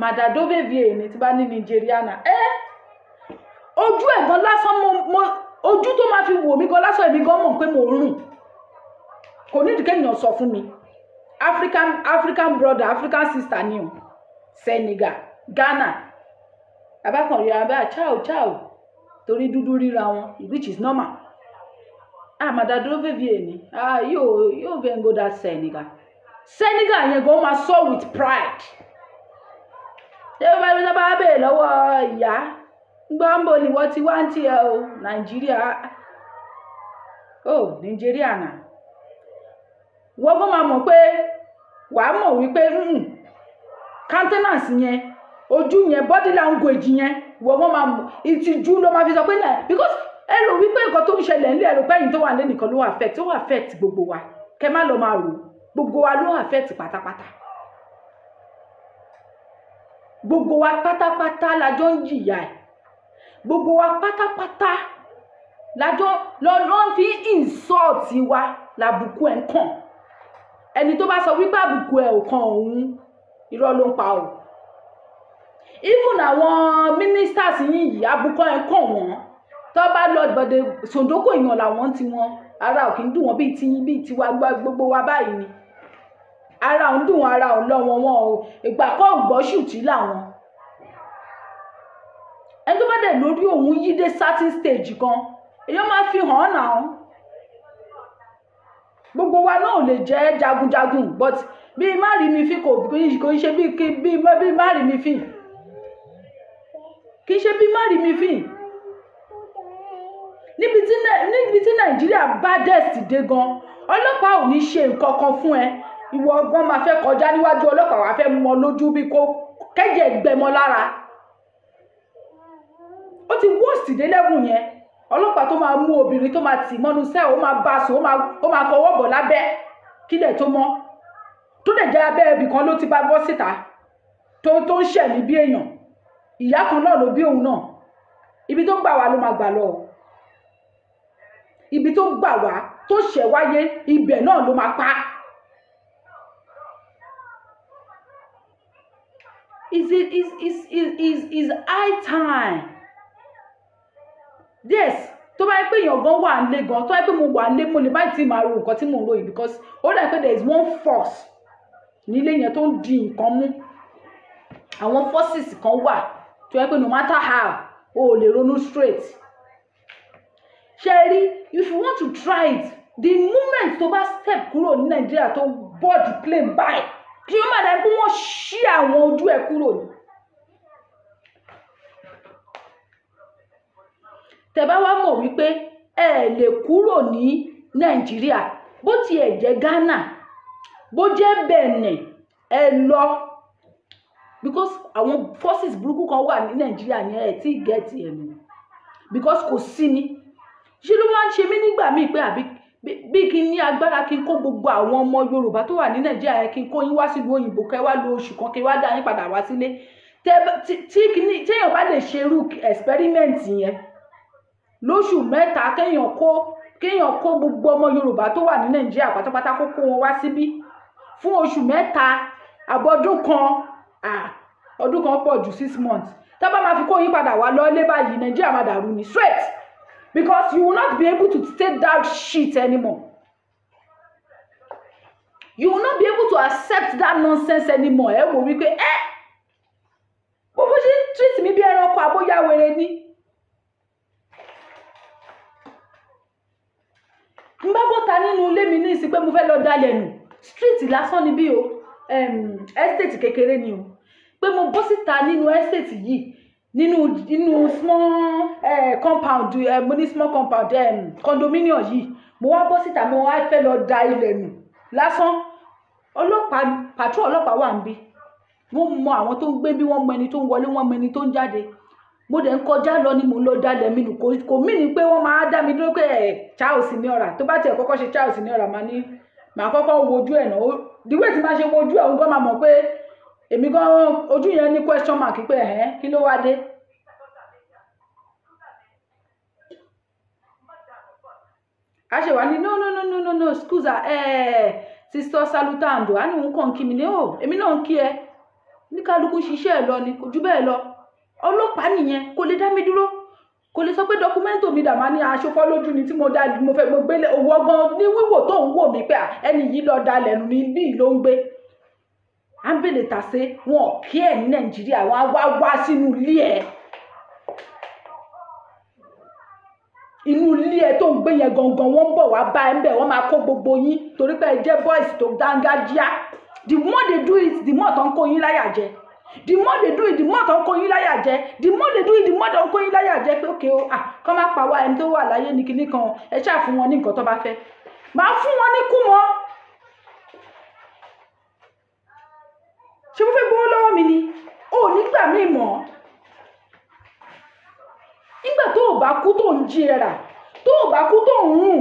màdàdóbè vi èyí tí bá ní Nigeriana. Ojú ẹ̀gbọ́n lásán ojú tó máa fi wò mí gan lásán èmi gan mọ̀ pé mo rùn. Kò ní ìdíkẹ́ èèyàn sọ fún mi. African brother, African sister ni o. Senegal, Ghana. Abákanrí abẹ́ chao torí dúdú ríra wọn, which is normal. madaduro vevie ni yo vengo da Senegal yẹn go ma so with pride e ba be lọ́wọ́ ìyá gbambo ni wọ́n ti wá nti ẹ o Nigeria Nigeria na wọ́n go ma mọ̀ pé wàá mọ̀ wípé countenance yẹn ojú yẹn body language yẹn wọ́n go ma ìtìjú ló ma fi sọ pé na because ẹ rò wípé nǹkan tó ń ṣẹlẹ̀ nílẹ̀ ẹ̀rọ pẹ́yìn tó wà lé nìkan ló affect gbogbo wa kẹ má lọ máa rò gbogbo wa ló affect pátápátá gbogbo wa pátápátá lájọ ń jìyà ẹ̀ gbogbo wa pátápátá lájọ lọ́n fi insult wa làbùkù ẹ̀ ń kàn ẹni tó bá sọ wípé àbùkù ẹ̀ ò kan òun irọ́ ló ń pa ò even àwọn ministers yìí àbùkù ẹ̀ ń kàn wọ́n tó bá lọ bọ̀dẹ̀ sòndókò èèyàn làwọn tí wọn ara ò kì í dùn wọn bíi tiyín bíi tiwa gbogbo wa báyìí ni ara ò ń dùn wọn ara ò lọ wọn ò ìgbà kọ́ ògbọ́sùtì làwọn ẹni tó bá dẹ̀ lórí òun yí dé certain stage kan èèyàn máa fi hàn án náà gbogbo wa náà ò lè jẹ́ jagunjagun but bí má rí mi fi kò ṣe bí má rí mi fi kì í ṣe bí má rí mi fi níbi tí Nàìjíríà bá dẹ̀sì dé gan ọlọ́pàá ò ní ṣe nǹkan kan fún ẹ ìwọ ọgbọ́n máa fẹ́ kọjá níwájú ọlọ́pàá wàá fẹ́ mọ lójú bí kò kẹ́jẹ̀ gbẹmọ lára ó ti wọ́ọ̀sì dé lẹ́gùn yẹn ọlọ́pàá tó máa mú obìnrin tó máa tì mọ́nu sẹ́ ó máa bá a sùn ó máa kọwọ́ bọ̀ lábẹ́ kílẹ̀ tó mọ́ tó dẹ̀ jẹ́ abẹ́ ibì kan ló ti bá bọ́ síta tó ń ṣẹ̀mí bí èèyàn ìyá kan náà ló bí òun náà ibi tó gbà wá ló máa gbà lọ ibi tó gbà wá tó ṣẹ̀ wáyé ibẹ̀ náà ló máa pa. Is high time. Yes, tó bá yẹ pé èèyàn gan wà nílé gan tó bá yẹ pé mo wà nílé mo lè má ti máa ro nǹkan tí mo ń ròyìn because ó dà pé there is one force nílé yẹn tó ń di nǹkan mú àwọn forces kan wà tó yẹ pé no matter how o lè ronú straight. Sherry, if you want to try it, the moment tó bá step kúrò ní Nàìjíríà tó board the plane by kí wọ́n máa dá pé wọ́n ṣí àwọn ojú ẹ̀ kúrò ní. Tẹ́ bá wá mọ̀ wípé ẹ lè kúrò ní Nàìjíríà bó tiẹ̀ jẹ́ Ghana bó jẹ́ Benin ẹ lọ because àwọn forces burúkú kan wà ní Nàìjíríà ní ẹ̀ tí get ẹ̀mí because kò sí ni ṣé ló máa ń ṣe mí nígbà míì pé àbí bí kí n ní agbára kí n kó gbogbo àwọn ọmọ Yorùbá tó wà ní Nàìjíríà yẹn kí n kó yín wá sílùú òyìnbó kẹ́ wá lo oṣù kan kí wá dá yín padà wá sílé téèyàn bá lè ṣerú experiment yẹn lóṣù mẹ́ta kéèyàn kó gbogbo ọmọ Yorùbá tó wà ní Nàìjíríà pátápátá kó wọn wá síbí fún oṣù mẹ́ta àbọ̀dún kan ọdún kan pọ̀ ju 6 months tá bá máa fi kó yín padà wá lọ́lé báyìí Nàìjíríà máa dàrú ni straight. Because you will not be able to take that shit anymore. You will not be able to accept that nonsense anymore. Ẹ wò wípé bó ṣe treat mi bí ẹranko àbóyá wèrè ni. N bá bọ́ta nínú ilé mi ní ìsìn pé mo fẹ́ lọ dalẹ̀ nù. Street lásán ni bí o. Estate kékeré ni o. Pé mo bọ́ síta nínú estate yìí. Nínú small compound mo ní small compound condominium yìí mo wá bọ́ síta mo wá fẹ́ lọ da ilẹ̀ nù lásán ọlọ́pàá patrol ọlọ́pàá wà níbí wọ́n mọ àwọn tó ń gbé bí wọ́n mọ ẹni tó ń wọlé wọ́n mọ ẹni tó ń jáde mo dẹ̀ ń kọjá lọ ni mo lọ dalẹ̀ mi nù kò mí ní pé wọ́n máa dá mi dúró pé Charles ní ọ̀rà tó bá tiẹ̀ kọ́kọ́ ṣe Charles ní ọ̀rà màá kọ́kọ́ wojú ẹ̀ náà díwẹ̀ tí máa ṣe wojú ẹ̀ òun gan máa mọ̀ pé èmi gan ojú yẹn ní question mark pé kí ló wá dé. A ṣe wà ní no scusa sister salutando a ní òun kàn kí mi ní èmi náà ń kí ẹ ní kálukú ṣiṣẹ́ ẹ lọ ni kò jù bẹ́ẹ̀ lọ ọlọ́pàá nìyẹn kò lè dá mi dúró kò lè sọ pé dọkumẹ́ntò mi dàmá ní aṣọ́fọ́ lójú ni tí mo fẹ́ mo gbélé owó ọgbọ́n ní wíwò tó ń wò mí pé ẹni yìí lọ dalẹ̀ nù ní bí ló ń gbé à ń bèlè tàṣe wọn kí ẹ ní Nàìjíríà wọn á wá sínú ilé ẹ inú ilé ẹ tó ń gbé yẹn gangan wọ́n ń bọ̀ wá bá ẹ ń bẹ̀ wọ́n máa kó gbogbo yín torí pé ẹ jẹ́ boys tó dángájíá. The more they do it, the more tó ń kó yín láyà jẹ. The more they do it, the more tó ń kó yín láyà jẹ. The more they do it, the more tó ń kó yín láyà jẹ pé okay o kọ́ máa pa wá ẹni tó wà láyé ní kinní kan ẹ ṣáà fún wọn ní nǹkan tó bá fẹ́. Màá fún wọn ní kú wọn. Ṣé mo fẹ́ gbowó lọ́wọ́ mi ni? O ò ní gbà mí mọ́. Nígbà tó o bá kú tó ń jí ẹ̀rà, tó o bá kú tó ń rùn.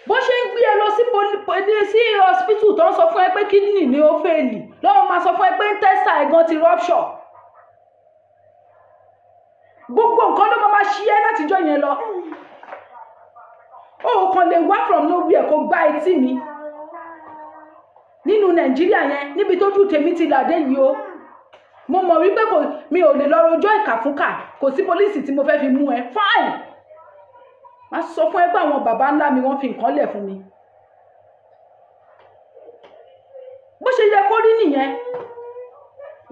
Bó ṣe ń gbé ẹ lọ sí hospital tó ń sọ fún ẹ pé kidney ni ó fẹ́ẹ̀lì, lọ́wọ́ máa sọ fún ẹ pé intestine ẹ̀gan ti rupture. Gbogbo nǹkan ló máa ṣí ẹ látijọ́ yẹn lọ. O kàn lè wá from nowhere kó gbá etí mi. Nínú Nàìjíríà yẹn níbi tójú tèmi ti làdé yìí o. Mo mọ̀ wípé mi ò lè lọ rojọ́ ìkà fúnkà, kò sí pólísì tí mo fẹ́ fi mú ẹ. Fine. Má sọ fún ẹ pé àwọn bàbá ńlá mi wọ́n fi nǹkan lẹ̀ fún mi. Bó ṣe yẹ kó rí nìyẹn.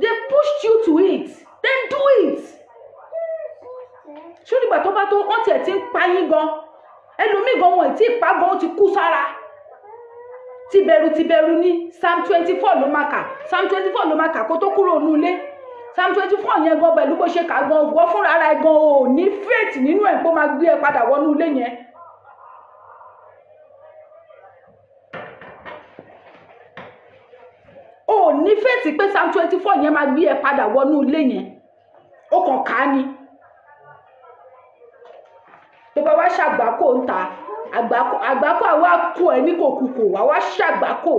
They pushed you to it. Then do it. Ṣé nígbà tó bá tó wọ́n tiẹ̀ ti ń pa yín gan. Ẹlòmíì gan wọn ì tí ì pa gan ó ti kú sára. Tìbẹ̀rù ní Psalm 24 ló máa kà. Psalm 24 ló máa kà kó tó kúrò nínú ilé. Psalm 24 yẹn gan pẹ̀lú bó ṣe kà gan wọ́n fúnra ara ẹ̀ gan ò ní faith nínú ẹ̀ pé ó máa gbé ẹ padà wọnú ilé yẹn. O ní faith pé Psalm 24 yẹn máa gbé ẹ padà wọnú ilé yẹn. Ó kàn ká ni. Tó bá wá ṣàgbákò ń ta àgbákò àwa kú ẹ ní kòkòkò àwa ṣàgbákò.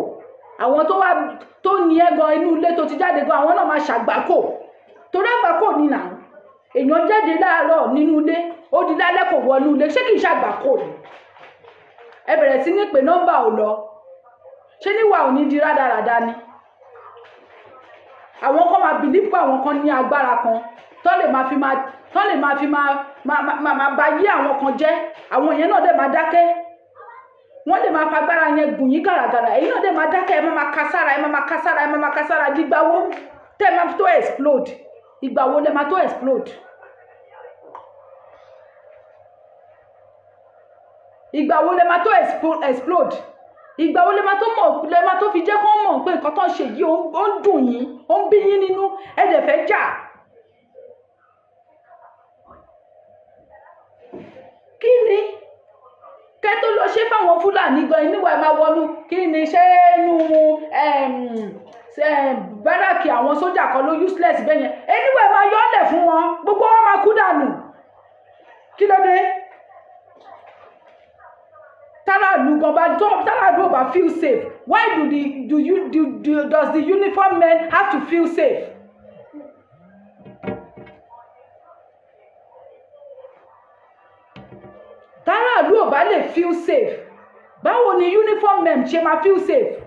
Àwọn tó ní ẹ gan inú ilé tó ti jáde gan àwọn náà máa ṣàgbákò. Torí àgbákò ni nà èèyàn jáde láàárọ̀ nínú ilé ó di lálẹ́ kò wọnú ilé ṣé kìí ṣàgbákò ni. Ẹ bẹ̀rẹ̀ sí ní pé nọ́mbà ò lọ ṣé níwà ò ní di rádaràda ni. Àwọn kan máa believe pé àwọn kan ní agbára kan tó lè máa fi máa bá yí àwọn kan jẹ́. Àwọn yẹn náà dẹ̀ máa dákẹ́. Wọ́n lè máa fagbára yẹn gùn yín gàràgàrà èyí náà dẹ̀ máa dákẹ́ ẹ máa kására dígbà wo tẹ́ ẹ máa tó explode. Ìgbà wo lẹ máa tó explode? Ìgbà wo lẹ máa tó explode? Ìgbà wo lẹ máa tó fi jẹ́ kó mọ̀ pé nǹkan tó ń ṣe yìí ó ń dùn yín ó ń bí yín nínú ẹ dẹ̀ fẹ́ jà. Kí ni kẹ́ tó lọ ṣe fáwọn Fúlàní gan níwà ẹ máa wọnú kí ni ṣé inú báràkì àwọn sójà kan ló useless bẹ́yẹn níwà ẹ máa yọ́lẹ̀ fún wọn gbogbo wọn máa kú dànù. Kí ló dé? Tálàlú gan bá tálàlú ò bá feel safe. Why does the uniform men have to feel safe? Tálàlú ò bá lè feel safe. Báwo ni uniform men ṣe máa feel safe?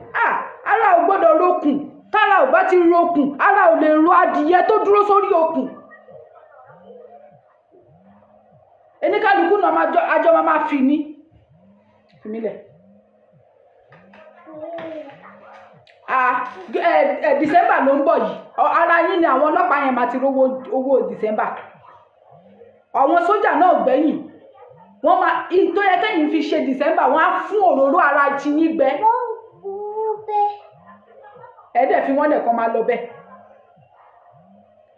Ara ò gbọ́dọ̀ rókùn. Tára ò bá ti rókùn, ara ò lè ro adìyẹ tó dúró sórí okùn. Eníkálukú náà àjọ máa fi ní. Fìmílẹ̀. December ló ń bọ̀ yìí. Ara yín ni àwọn ọlọ́pàá yẹn máa ti rówó owó December. Àwọn sójà náà gbẹ̀yìn. Wọ́n máa tó yẹ kẹ́yìn fi ṣe December wọ́n á fún òróró ara ti yín gbẹ. Ẹ̀dẹ̀ fi wọ́n lẹ̀ kọ́ máa lọ bẹ́ẹ̀.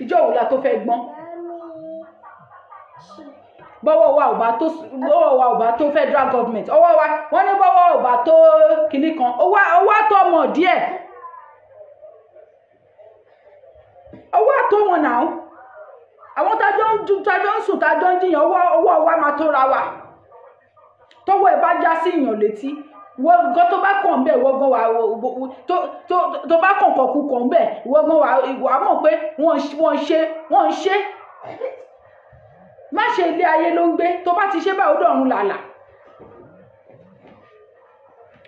Ìjọ òwúlà tó fẹ́ gbọ́n. Bọ́wọ́ wa ò bá tó federal government. Ọwọ́ wa wọ́n ní bọ́wọ́ ò bá tó kinní kan. Owó àtọ́ ọmọ díẹ̀. Owó àtọ́ wọn náà. Àwọn tájọ́ ń sùn tájọ́ ń jiyàn owó wa máa tó ra wa. Tọ́wọ́ ẹ̀ bá já sí ìyàn létí. Wọ́n gan tó bá kàn bẹ́ẹ̀ wọ́n gan wà tó bá kàn kọ̀ọ̀kú kàn bẹ́ẹ̀ wọ́n gan wà mọ̀ pé wọ́n ń ṣe. Má ṣe ilé ayé ló ń gbé tó bá ti ṣe báyìí ó dọ̀run làlà.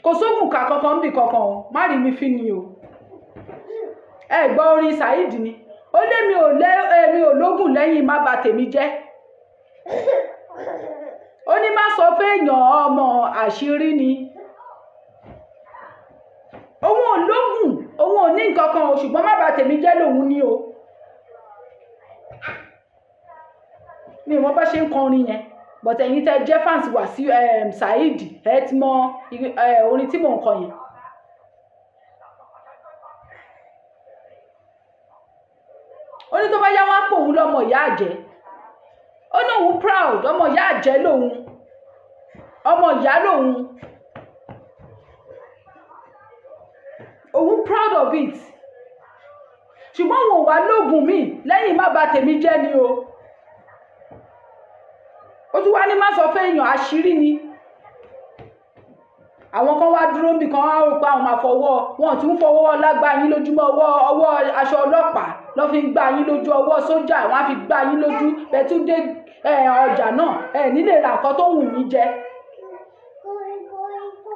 Kò sóògùn kà kankan bí kankan o má rí mi fi ni o. Ẹ gbọ́ orin Saheed ni ó lé mi ò lógùn lẹ́yìn má bà tèmi jẹ́. Ó ní má sọ fẹ́yàn ọmọ àṣírí ni. Òun ò lógùn òun ò ní nǹkan kan o ṣùgbọ́n má bà tèmi jẹ́ lòun ní o. mi ò mọ bá ṣe ń kọrin yẹn but ẹ̀yin tẹ́ jẹ́ fans Wasiu Saheed ẹ ti mọ orin tí mò ń kọ yẹn. ó ní tó bá yá wọn á pò òun lọ́mọ ìyá àjẹ́ ó ní òun proud ọmọ ìyá àjẹ́ lòun ọmọ ìyá lòun òun proud of it ṣùgbọ́n òun ò wá lóògùn mi lẹ́yìn má bà tèmi jẹ́ ni o ó tún wá ní má sọ fẹ́ èèyàn àṣírí ni àwọn kan wá dúró níbi kan wá rò pé àwọn máa fọwọ́ wọn tún fọwọ́ lágbá yín lójúmọ́ ọwọ́ aṣọ ọlọ́pàá lọ́ fi ń gbá yín lójú ọwọ́ sójà wọn á fi gbá yín lójú bẹ́túndé ọjà náà nílé ra nǹkan tó wù yín jẹ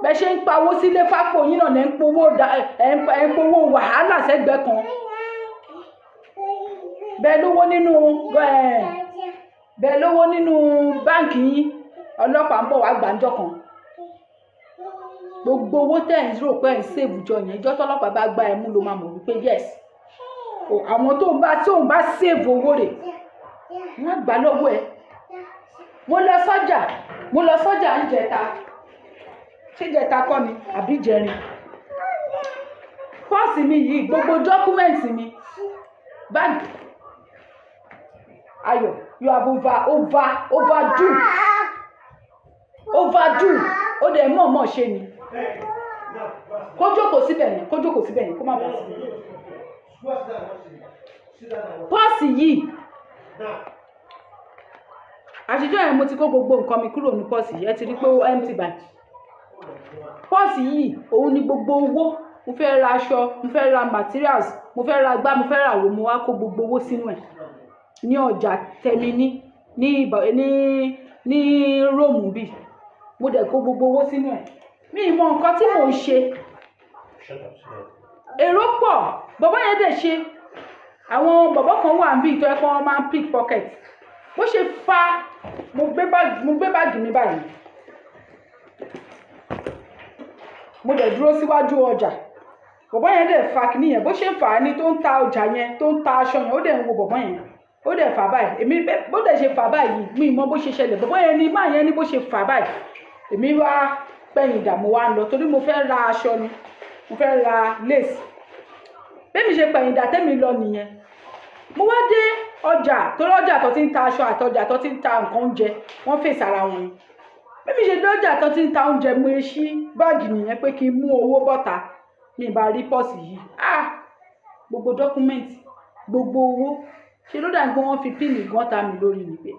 bẹ́ ṣe ń pawó sílé fápò yín náà ń powó wàhálà sẹ́gbẹ̀ẹ́ kan bẹ́ẹ̀ lówó nínú báǹkì yín ọlọ́pàá ń bọ̀ wá gbàǹjọ́ kan gbogbo owó tẹ̀ ń rò pé ẹ̀ ń sèbù jọ yẹn ìjọ́ tọ́lọ́pàá bá gbá ẹ mú ló máa mọ̀ wípé yes àwọn tó ń bá sèbù owó rẹ̀ wọ́n gbà lọ́wọ́ ẹ̀. mo lọ sọ́jà ń jẹta ṣé jẹta kọ́ ni àbí jẹrin pọ́ọ̀sì mi yìí gbogbo dọ́kúmẹ́ǹtì mi báńkì Ayọ̀ you have overdue ó dẹ̀ mọ̀ ṣe ni kó jókòó síbẹ̀ yẹn kó má bọ̀ síbẹ̀ pọ́ọ̀sì yìí àṣìjọ́ yẹn mo ti kó gbogbo nǹkan mi kúrò ní pọ́ọ̀sì yìí ẹ ti rí pé ó empty báyìí pọ́ọ̀sì yìí òun ni gbogbo owó mo fẹ́ ra aṣọ mo fẹ́ ra materials mo fẹ́ ra gbá mo fẹ́ ra àwò mo wá kó gbogbo owó sínú ẹ̀ ní ọjà tẹ̀mí ní Róòmù bíi mo dẹ̀ kó gbogbo owó sínú ẹ̀ mi ì mọ nǹkan tí mò ń ṣe èrò pọ̀ bàbá yẹn dẹ̀ ṣe àwọn bàbá kan wà níbi ìtọ́ ẹ̀kọ́ wọn máa ń pick pocket bó ṣe fa mo gbé báàgì mi báyìí mo dẹ̀ dúró síwájú ọjà bàbá yẹn dẹ̀ fa kìíní yẹn bó ṣe fà á ní tó ń ta ọjà yẹn tó ń ta aṣọ yẹn ó dẹ̀ ń wo bàbá yẹn ó dẹ̀ fà báyìí èmi bó dẹ̀ ṣe fà báyìí mi ì mọ bó ṣe ṣẹlẹ̀ bàbá yẹn ní máa yẹn ní bó ṣe fà báyìí èmi wá pẹ̀yìn ìdààmú wa ń lọ torí mo fẹ́ ra aṣọ ni mo fẹ́ ra lace bẹ́ẹ̀ mi ṣe pẹ̀yìn ìdà tẹ́mi lọ nìyẹn mo wá dé ọjà torí ọjà tó ti ń ta aṣọ àtọjà tó ti ń ta nǹkan oúnjẹ wọ́n fèsì ara wọn ni bẹ́ẹ̀ mi ṣe dé ọjà tó ti ń ta oúnjẹ mo ṣí báàgì nìyẹn pé kí n mú owó bọ́ta mi ì bá rí pọ́ọ̀sì yìí gbogbo dọ́kúmẹ́ǹtì gbogbo owó ṣe ló dàgbé wọ́n fi píìnì gan ta mi lórí ni pé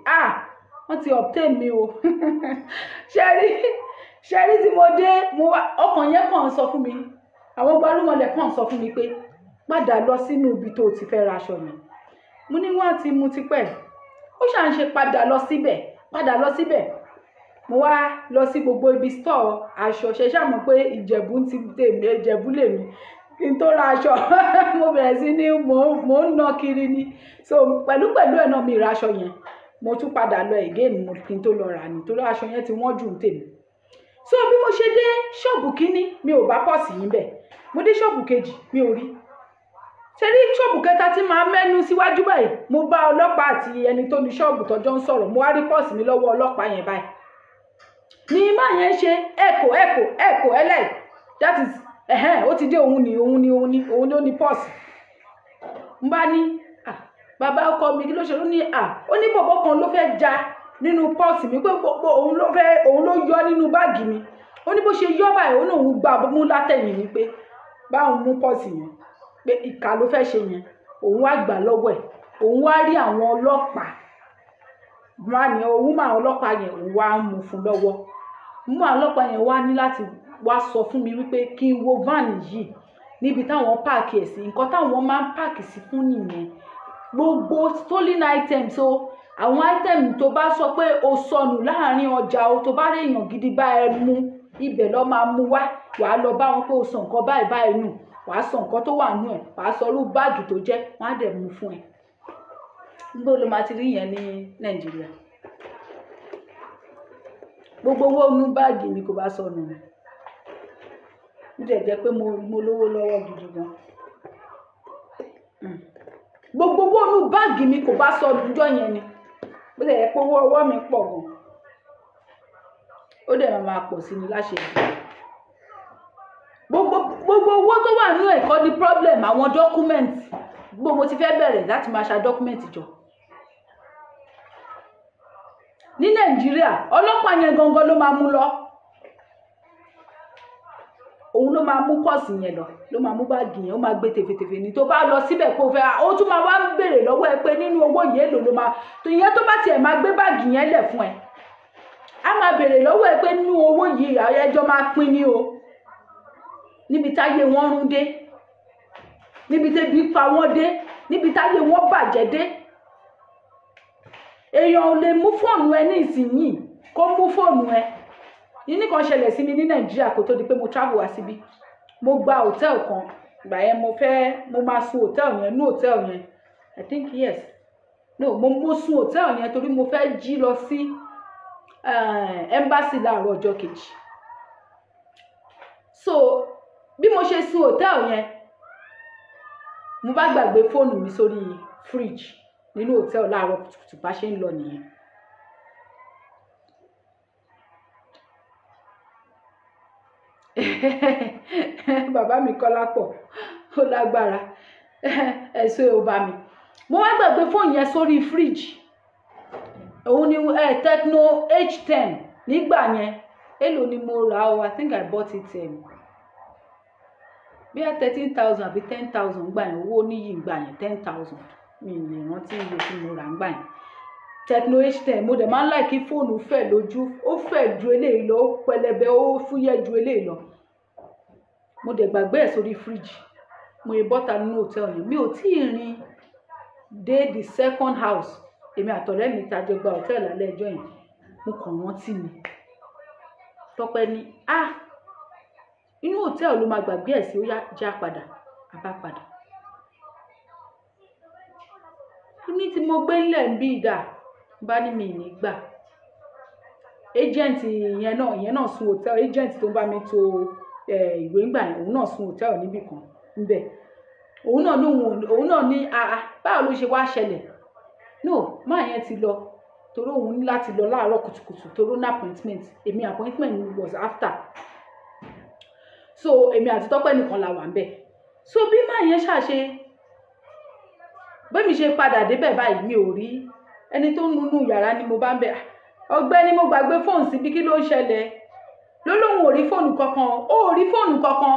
wọ́n ti obtain mi o ṣẹ́rí tí mo dé ọkàn yẹn kàn sọ fún mi àwọn gbárùmọ̀lẹ̀ kàn sọ fún mi pé padà lọ sínú ibi tó ti fẹ́ raṣọ mi mo ní wọ́n ti mu tipẹ́ ó ṣà ń ṣe padà lọ síbẹ̀ mo wá lọ sí gbogbo ibi store aṣọ ṣe ṣàmọ̀ pé Ìjẹ̀bú lèmi kí n tó ra aṣọ mo bẹ̀rẹ̀ sí ní mò ń ná kiri ni so pẹ̀lú ẹ̀ náà mi ra aṣọ yẹn mo tún padà lọ again mo kí n tó lọ rà ní torí aṣọ yẹn ti wọ́n jù ń tèmi so bí mo ṣe dé ṣọ́ọ̀bù kínní mi ò bá pọ́ọ̀sì yín bẹ̀ mo dé ṣọ́ọ̀bù kejì mi ò rí ṣe rí ṣọ́ọ̀bù kẹta tí máa mẹ́nu síwájú báyìí mo bá ọlọ́pàá àti ẹni tó ní ṣọ́ọ̀bù tọ́jọ́ ń sọ̀rọ̀ mo wá rí pọ́ọ̀sì mi lọ́wọ́ ọlọ́pàá yẹn báyìí ní máa yẹn ṣe ẹ̀kọ́ ẹlẹ́ that is ó ti dé òun ló ní pọ́ọ̀sì n bá ní bàbá ọkọ mi kí ló ṣe ó ní bọ̀bọ̀ kan ló fẹ́ ja nínú pọ́ọ̀sì mi pé òun ló yọ nínú báàgì mi ó ní bó ṣe yọ báyìí ó ní òun gbà mú látẹ̀yìn ni pé báwọn mú pọ́ọ̀sì yẹn pé ìkà ló fẹ́ ṣe yẹn òun wá gbà lọ́wọ́ ẹ̀ òun wá rí àwọn ọlọ́pàá òun máa ọlọ́pàá yẹn òun wá ń mú fún lọ́wọ́ mú àwọn ọlọ́pàá yẹn wá ní láti wá sọ fún mi wípé kí n wo van yìí níbi táwọn páàkì ẹ̀ sí nǹkan táwọn máa ń páàkì sí fún nìyẹn gbogbo stolen items o àwọn item tó bá sọ pé o sọnù láàrin ọjà o tó bá rí èèyàn gidi bá ẹ mú ibẹ̀ lọ máa mú wá wàá lọ bá wọn pé o sọ nǹkan báyìí nù wàá sọ nǹkan tó wà nù ẹ̀ wàá sọ irú báàgì tó jẹ́ wọ́n á dẹ̀ mú fún ẹ níbo ló máa ti rí yẹn ní Nàìjíríà gbogbo owó inú báàgì mi kò bá sọnù ó jẹ́ pé mo lówó lọ́wọ́ gidi gan gbogbo owó inú báàgì mi kò bá sọnù ọjọ́ yẹn ni bó ṣe yẹ pé owó ọwọ́ mi pọ̀ gan ó dẹ̀ máa pọ̀ sí ni láṣẹ gbogbo owó tó wà nínú ẹ̀kọ́ ní problem àwọn dọ́kúmẹ̀ntì gbogbo mo ti fẹ́ bẹ̀rẹ̀ láti máa ṣa dọ́kúmẹ̀ntì jọ ní Nàìjíríà ọlọ́pàá yẹn gangan ló máa mú lọ òun ló máa mú kọ́ọ̀sì yẹn lọ ló máa mú báàgì yẹn ó máa gbé tèfètèfè ní tó bá lọ síbẹ̀ kó fẹ́ ó tún máa wá ń béèrè lọ́wọ́ ẹ pé nínú owó yìí èlò ló máa tó ìyẹn tó bá tiẹ̀ máa gbé báàgì yẹn lẹ̀ fún ẹ á máa béèrè lọ́wọ́ ẹ pé nínú owó yìí ẹjọ́ máa pín ní o níbi táyé wọn rún dé níbi tẹ́bi pa wọ́n dé níbi táyé wọn bàjẹ́ dé èèyàn ò lè mú fóònù ẹ ní ìsinyìí kó mú fóònù ẹ yìí nìkan ṣẹlẹ̀ sí mi ní Nàìjíríà kó tó di pé mo travel wá síbí mo gba hòtẹ́ẹ̀lì kan ìgbà yẹn mo máa sun hòtẹ́ẹ̀lì yẹn ní hòtẹ́ẹ̀lì yẹn I think yes no mo sun hòtẹ́ẹ̀lì yẹn torí mo fẹ́ jí lọ sí embassy láàárọ̀ ọjọ́ kejì so bí mo ṣe sun hòtẹ́ẹ̀lì yẹn mo bá gbàgbé fóònù mi sórí fridge nínú hòtẹ́ẹ̀lì láàárọ̀ kùtùkùtù bá ṣe ń lọ nìyẹn bàbá mi Kọ́lápọ̀ ó lágbára ẹ̀sọ́ ò bá mi mo wá gbàgbé fóònù yẹn sórí fridge òun ni Tecno H10 nígbà yẹn èlò ni mo rà ó I think I bought it bí i 13,000 àbí 10,000 gbà yẹn owó níyì gbà yẹn 10,000 mi lè rántí iye tí mo rà ń gbà yẹn Tecno H10 mo dẹ̀ máa ń láì kí fóònù fẹ̀ lójú ó fẹ̀ ju eléyìí lọ ó pẹlẹbẹ ó fúyẹ́ ju eléyìí lọ mo dẹ̀ gbàgbé ẹ̀ sórí fridge mo yẹ bọ́ta nínú hòtẹ́ẹ̀lì yẹn mi ò tí ì rin dé the second house èmi àtọ̀rẹ́ mi ta jọ gba hòtẹ́ẹ̀lì lálẹ́ ẹjọ́ yẹn mo kàn rántí mi Tọ́pẹ́ ní inú hòtẹ́ẹ̀lì ló máa gbàgbé ẹ̀ sí ó yá já padà àbá padà ní tí mo gbé ńlẹ̀ ń bí ìdá bá ní mi ní gbà agent ìyẹn náà sun hòtẹ́ẹ̀lì agent tó ń bá mi to ìwé ńgbà yẹn òun náà sun hòtẹ́ẹ̀lì níbì kan ńbẹ̀ òun náà ní báwo ló ṣe wá ṣẹlẹ̀ no máa yẹn ti lọ torí òun ní láti lọ láàárọ̀ kùtùkùtù torí ó ní appointment èmi appointment was after so èmi àti Tọ́pẹ́ nìkan la wà ń bẹ̀ so bí máa yẹn ṣàṣe bẹ́ẹ̀ mi ṣe padà débẹ̀ báyìí mi ò rí ẹni tó ń nunú yàrá ni mo bá ń bẹ̀ ọ̀gbẹ́ni mo gbàgbé fóònù síbi kí ló ń ṣẹlẹ̀ lólóhùn ò rí fóònù kankan ó rí fóònù kankan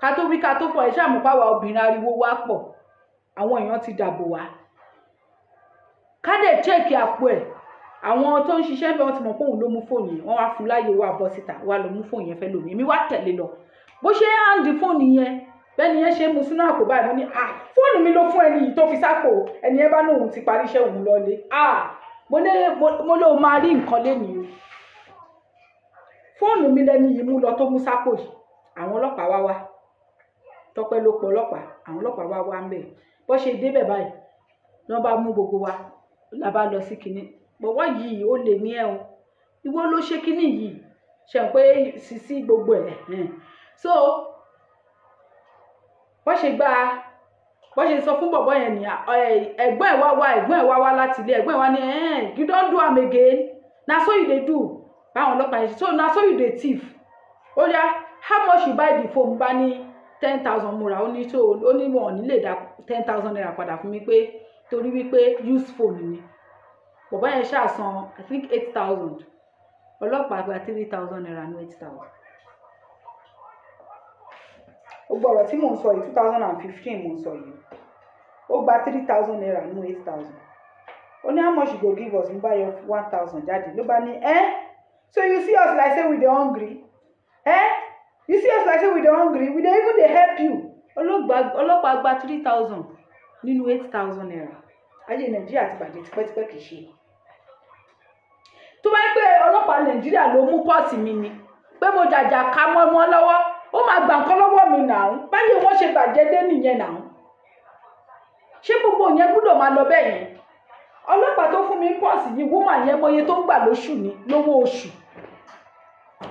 ká tó wí ká tó fọ ẹ̀ṣẹ́ àmúpáwá obìnrin ariwo wá pọ̀ àwọn èèyàn ti dàbò wá ká dẹ̀ chẹ́ẹ̀kì àpò ẹ̀ àwọn tó ń ṣiṣẹ́ bẹ́ẹ̀ wọ́n ti mọ̀ pé òun ló mú fóònù yẹn wọ́n wá fún láyé wá bọ́ síta wá lọ mú fóònù yẹn fẹ́ lómi èmi wá tẹ̀lé lọ bó ṣe hàndì fóònù yẹn bẹ́ẹ̀ni yẹn ṣe mú sínú àpò báyìí mo ní fóònù mi ló fún ẹni yìí tó fi sápò ẹni yẹn bá ní òun ti parí iṣẹ́ òun lọlé mo ló máa rí nǹkan lénìí fóònù mi lẹ́ni yìí mú lọ tó mú sápò yìí àwọn ọlọ́pàá wá Tọ́pẹ́ ló pọ̀ ọlọ́pàá àwọn ọlọ́pàá wá ń bẹ̀ bó ṣe débẹ̀ báyìí wọ́n bá mú gbogbo wa la bá lọ sí kinní bọ̀wọ́ yìí ó lè ní ẹ o ìwọ ló ṣe kinní yìí ṣe pé sísí gbogbo ẹ̀ so bó ṣe sọ fún bọ̀bọ́ yẹn ní ẹ̀gbọ́n ẹ̀ wá láti ilé ẹ̀gbọ́n ẹ̀ wá ní you don do am again na so you dey do báwọn ọlọ́pàá yẹn so na so you dey thief ó yá how much you buy the phone bá ní 10,000 múra ó ní wọn ò ní lè dá 10,000 naira padà fún mi pé torí wípé use phone ni bọ̀bọ́ yẹn ṣàṣàn I think 8,000 ọlọ́pàá gba 3,000 naira ní 8,000. ó gbọ́dọ̀ tí mò ń sọ yìí 2015 mò ń sọ yìí ó gba 3,000 naira ní 8,000 ó ní how much you go give us ń bá yọ 1,000 jáde ló bá ní so you see us like say we dey hungry you see us like say we dey hungry we dey even dey help you ọlọ́pàá gba 3,000 nínú 8,000 naira ayé Nàìjíríà ti bàjẹ́ tipẹ́tipẹ́ kìí ṣe tó bá ń pẹ́ ọlọ́pàá Nàìjíríà ló mú pọ́ọ̀tì mi ni pé mo jàjà ká mọ́ lọ́wọ́ ó máa gbà nǹkan lọ́wọ́ mi náà báyìí wọ́n ṣe bàjẹ́ dé nìyẹn náà ṣé gbogbo yẹn gbúdọ̀ máa lọ bẹ́ẹ̀ yẹn ọlọ́pàá tó fún mi pọ́ọ̀sì yìí wọ́n máa yẹn mọye tó ń gbà lóṣù ni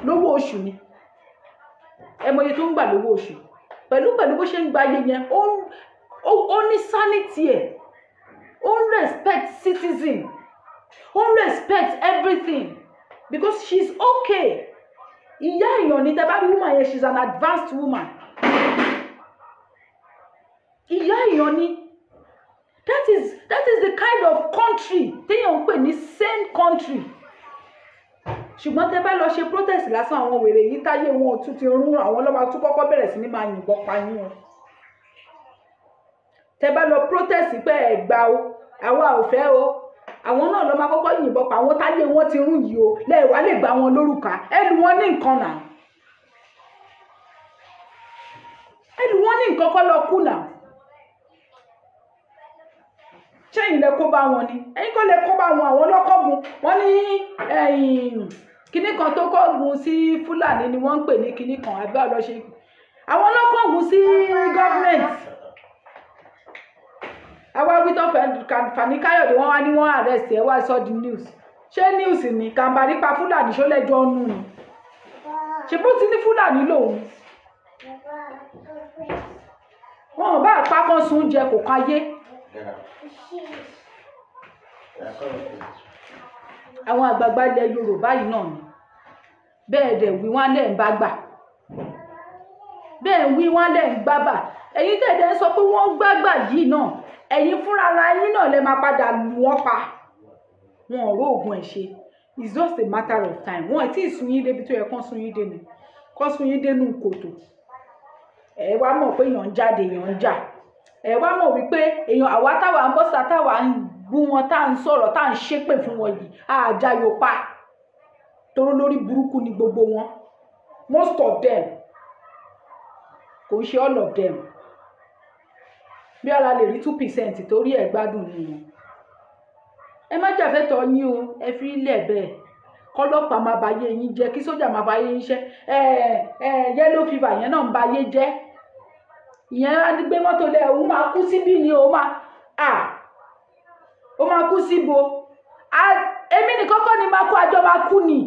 lówó oṣù ni ẹ mọye tó ń gbà lówó oṣù pẹ̀lú bó ṣe ń gba iye yẹn ó ní sanity ẹ̀ ó ń respect citizen ó ń respect everything because she's okay. Ìyá èèyàn ni tẹ́ bá rí woman yẹn, she's an advanced woman. Ìyá èèyàn ni. That is the kind of country téèyàn ń pè ní sane country. Ṣùgbọ́n tẹ́ bá lọ ṣe protest lásán, àwọn wèrè yìí táyé wọn tún ti rún, àwọn lọ́ba tún kọ́kọ́ bẹ̀rẹ̀ sí ní máa yìnbọn pa yín o. Tẹ́ bá lọ protest pé ẹ gbà o, àwa ò fẹ́ o, àwọn náà lọ máa kọ́kọ́ yìnbọn pa àwọn táyé wọn ti rún yìí o, lẹ́ẹ̀wá lè gba wọn lórúkà, ẹ lù wọ́n ní nǹkan náà. Ẹ lù wọ́n ní nǹkan kọ́ lọ kú náà. Ṣé ilẹ̀ kó bá wọn ni? Ẹ̀yin kò lè kó bá wọn, àwọn ọlọ́kọ̀ọ̀gùn. Wọ́n ní kinní kan tó kọ́gùn sí Fúlàní ni wọ́n ń pè ní kinní kan àbí ọlọ́ṣe. Àwọn ọlọ́kọ̀ọ̀gùn sí gọ́ọ̀mẹ̀ntì. Àwa wítọ́ Fani Káyọ̀dé wọ́n wá ní wọ́n arrest ẹ̀ wá sọ di news. Ṣé news ni Gàmbàrí pa Fúlàní ṣó lẹ́jọ́ nù ni? Ṣé bó ti ní Fúlàní lòun? Wọn ò bá àpá kan sun jẹ kò káyé. Àwọn àgbààgbà ilẹ̀ Yorùbá yìí náà ni. Bẹ́ẹ̀ dẹ̀ wí wọ́n lẹ̀ ń bá gbà. Bẹ́ẹ̀ wí wọ́n lẹ̀ ń gbábà. Ẹ̀yin tẹ̀dẹ̀ sọ pé wọ́n gbàgbà yìí náà. Ẹ̀yin fúnra ara yín náà lẹ máa padà lù wọ́n pa. Wọn ò róògùn ẹ̀ ṣe. It's just a matter of time. Wọn ò tí ì sun yín débi tó yẹ kán sun yín dé ni. Kán sun yín dénú kòtò. Ẹ wá mọ̀ pé èèyàn ń jáde, èèyàn ń jà. Ẹ wá mọ̀ wípé èèyàn àwa táwa ń bọ́sà táwa ń bú wọn, tá à ń sọ̀rọ̀, tá à ń ṣépè fún wọn yìí, àjà yóò pa. Torí lórí burúkú ni gbogbo wọn. Most of them. Kò ń ṣe all of them. Bí ara lè rí 2% torí ẹ̀ gbádùn nìyẹn. Ẹ má jàfẹ́tọ̀ yín o, ẹ fi ilẹ̀ bẹ́ẹ̀. Kọ́lọ́pàá máa ba ayé yín jẹ́, kí sójà máa ba ayé yín jẹ́. Yellow fever yẹn náà ń ba ayé jẹ́. Ìyẹn á ní gbé mọ́tò lẹ̀, òun máa kú síbí ni ó máa kú síbo. Èmi ní kọ́kọ́ ni máa kú, àjọ máa kú ni.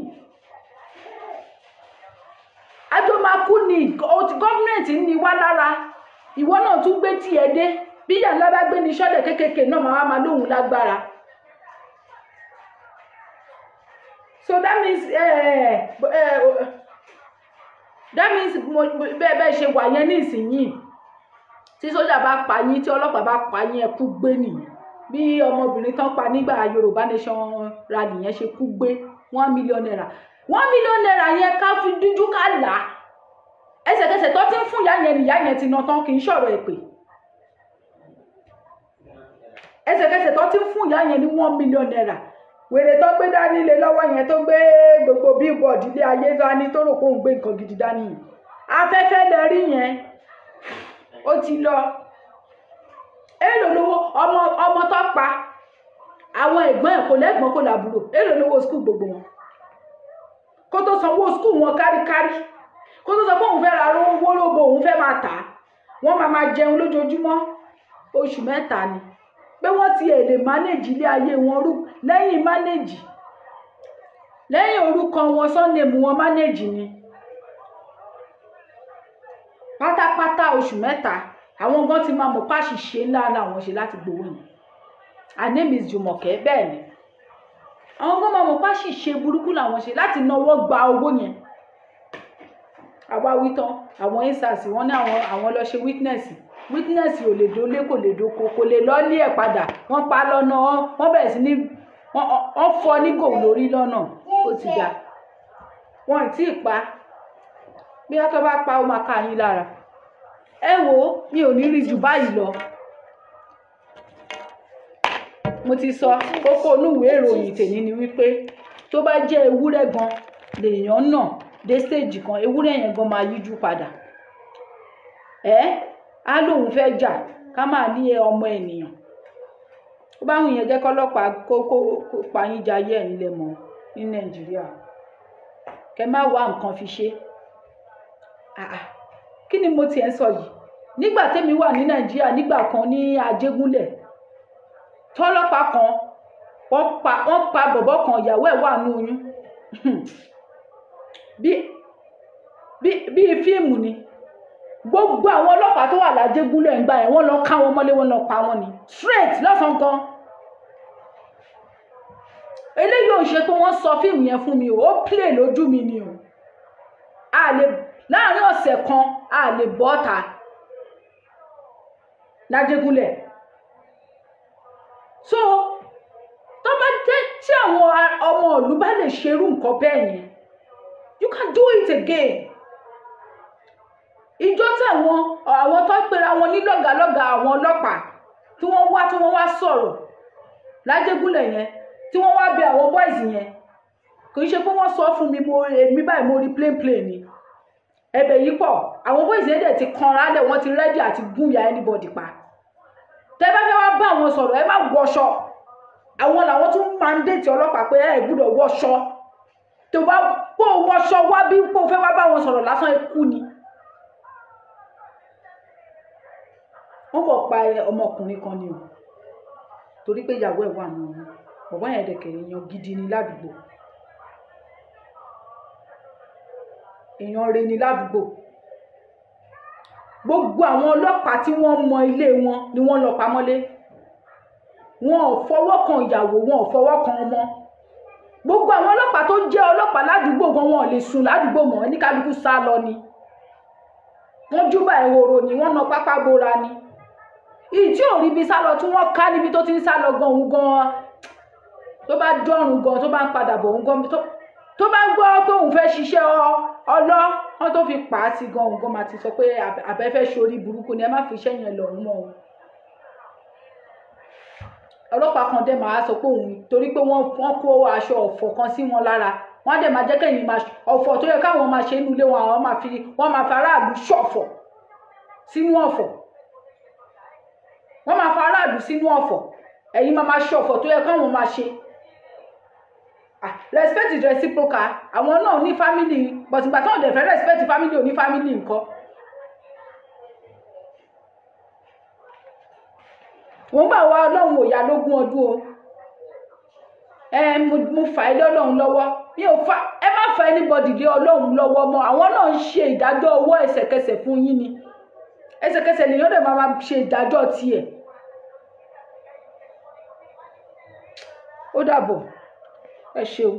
Àjọ máa kú ni. Gọ́ọ̀mẹ̀ntì ní wá lára. Ìwọ náà tún gbé tiẹ̀ dé. Bí ìyá ńlá bá gbé ní sọ́dẹ̀ kékèké náà máa lóhùn lágbára. So that means bẹ́ẹ̀ ṣe wà yẹn ní ìsinyìí. Tí sójà bá pa yín, tí ọlọ́pàá bá pa yín, ẹ kú gbé nìyí. Bí ọmọbìnrin tán pa nígbà Yorùbá Nation rally yẹn ṣe kú gbé 1 million naira. 1 million naira yẹn ká fi dúdú ká là á. Ẹsẹ̀kẹsẹ̀ tó ti ń fún ìyá yẹn ni ìyá yẹn ti ná tán, kì í ṣọ̀rọ̀ èpè. Ẹsẹ̀kẹsẹ̀ tó ti ń fún ìyá yẹn ní 1 million naira. Wèrè tó gbé dání lé lọ́wọ́ yẹn, tó gbé gbogbo billboard ilé ayé dání, tó rò pé òun gbé nǹkan gidi dání yìí. Afẹ́fẹ́ lẹ rí yẹn. Ó ti lọ. Èlò lówó ọmọ tó pa. Àwọn ẹ̀gbọ́n ẹ̀ kò lẹ́gbọ́n kò làbúrò. Èlò lówó school gbogbo wọn. Kó tó sanwó school wọn káríkárí. Kó tó sọ pé òun fẹ́ ra owó lóbo, òun fẹ́ máa tà á. Wọ́n máa jẹun lójoojúmọ́. Oṣù mẹ́ta ni. Pé wọ́n ti lè manage ilé ayé wọn rú. Lẹ́yìn manage. Lẹ́yìn orúkọ wọn, surname wọn manage ni. Pátápátá oṣù mẹ́ta. Àwọn gan ti máa mọ̀ páṣìṣe ńlá làwọn ṣe láti gbowó yẹn. Her name is Jùmọ̀kẹ́, bẹ́ẹ̀ ni. Àwọn gan máa mọ̀ páṣìṣe burúkú làwọn ṣe láti náwó gba owó yẹn. Àwa wí tán, àwọn ensars wọ́n ní àwọn lọ ṣe witness ò lè dólé, kò lè dóko, kò lè lọ́lé ẹ̀ padà. Wọ́n pa lọ́nà, wọ́n bẹ̀rẹ̀ sí ní wọ́n fọ́ ní gò lórí lọ́nà. Ó ti dà. Wọ́n ì tí ì pa. Bí wọ́n tó bá pa, ó máa ká yín lára. Ẹ wò, mi ò ní rí jù báyìí lọ. Mo ti sọ kókó inú ìwé ìròyìn tèmi ni wípé tó bá jẹ́ ewúrẹ́ gan lèèyàn náà dé stage kan, ewúrẹ́ yẹn gan máa yíjú padà. Á lóun fẹ́ jà ká máa ní ọmọ ènìyàn. Ó bá wùn yẹn jẹ́ kọ́lọ́pàá kó pa yín jayé ẹ̀ nílẹ̀ mọ́ ní Nàìjíríà. Kẹ má wá nǹkan fi ṣe. Kí ni mo tiẹ̀ ń sọ yìí? Nígbà tẹ́mi wà ní Nàìjíríà nígbà kan ní Ajégúnlẹ̀, tọ́lọ́pàá kan wọ́n pa bọ̀bọ́ kan, ìyàwó ẹ̀ wà ní oyún. Bí fíìmù ni. Gbogbo àwọn ọlọ́pàá tó wà lájégúnlẹ̀ ń gbà ẹ̀, wọ́n lọ ká wọn mọ́lé, wọ́n lọ pa wọn ni straight lọ́sàn kan. eléyìí ò ṣe pé wọ́n sọ fíìmù yẹn fún mi ó play lójú mi ni o láàrin ọ̀sẹ̀ kan a lè bọ́ta lájégúnlẹ̀ so tó bá jẹ́ tí àwọn ọmọ ìlú bá lè ṣerú nǹkan bẹ́ẹ̀ yẹn you can do it again. Ìjọ tí àwọn tó pera wọn ní lọ́gàlọ́gà àwọn ọlọ́pàá tí wọ́n wá sọ̀rọ̀ lájégúnlẹ̀ yẹn tí wọ́n wá bẹ àwọn boys yẹn kò ṣe pé wọ́n sọ fún mi èmi báyìí mo rí plain ni ẹ̀bẹ̀ yìí pọ̀ àwọn boys yẹn dẹ̀ ti kanra lẹ̀ wọ́n ti rẹ́dí àti gúnyà anybody pa tẹ́ bá fẹ́ wá bá àwọn sọ̀rọ̀ ẹ má wọṣọ àwọn làwọn tún mandate ọlọ́pàá pé ẹ gbọ́dọ̀ wọṣọ tó bá pò wọṣọ wá bí pò fẹ́ wá bá wọn sọ̀rọ̀ lásán ikú ni. wọ́n kò pa ọmọkùnrin kan ni o torí pé ìyàwó ẹ̀ wà nù ọ́n bàbá yẹn dẹ̀kẹ̀ èèyàn gidi ni ládùúgbò èèyàn re ni ládùúgbò gbogbo àwọn ọlọ́pàá tí wọ́n mọ ilé wọn ni wọ́n lọ pamọ́lé wọn ò fọwọ́ kan ìyàwó wọn ò fọwọ́ kan ọmọ gbogbo àwọn ọlọ́pàá tó jẹ́ ọlọ́pàá ládùúgbò gan wọn ò lè sùn ládùúgbò mọ́ ní kálukú sá lọ ni wọ́n júbà ehoro ni wọ́n na pápá bora ni ìyí tí ò rí bí sálọ tí wọ́n ká níbi tó ti ń sálọ gan òun gan tó bá dọ́rùn gan tó bá ń padà bọ̀ òun gan tó bá gbọ́ pé òun fẹ́ ṣiṣẹ́ ọlọ́ wọ́n tó fi pa á sí gan òun gan máa ti sọ pé àbẹ́fẹ́ ṣorí burúkú ni ẹ má fi iṣẹ́ yẹn lọ òun mọ́ òun ọlọ́pàá kan dẹ̀ máa sọ pé òun torí pé wọ́n kó aṣọ ọ̀fọ̀ kan sí wọn lára wọ́n á dẹ̀ máa jẹ́ kẹ́yìn ọ̀fọ̀ tó yẹ káwọn máa ṣe inú ilé wọn àwọn wọ́n máa fi aráàlú ṣọ̀fọ̀ sínú ọ̀fọ̀ wọ́n máa fi aráàlú sínú ọ̀fọ̀ ẹ̀yin máa ṣọ̀fọ̀ tó yẹ káwọn máa ṣe respect is reciprocal àwọn náà ní family but ìgbà táwọn dẹ̀ fẹ́ respect family ò ní family nǹkan wọ́n gbà wá ọlọ́run ò yá lógún ọdún o mo fà ẹ́ lọ́lọ́run lọ́wọ́ mi ò fa ẹ má fa anybody lé ọlọ́run lọ́wọ́ mọ́ àwọn náà ń ṣe ìdájọ́ ọwọ́ ẹsẹ̀kẹsẹ̀ fún yín ni ẹsẹ̀kẹsẹ̀ lèyàn dẹ̀ máa ṣe ìdájọ́ tiẹ̀ ó dàbọ̀ ẹ ṣeun.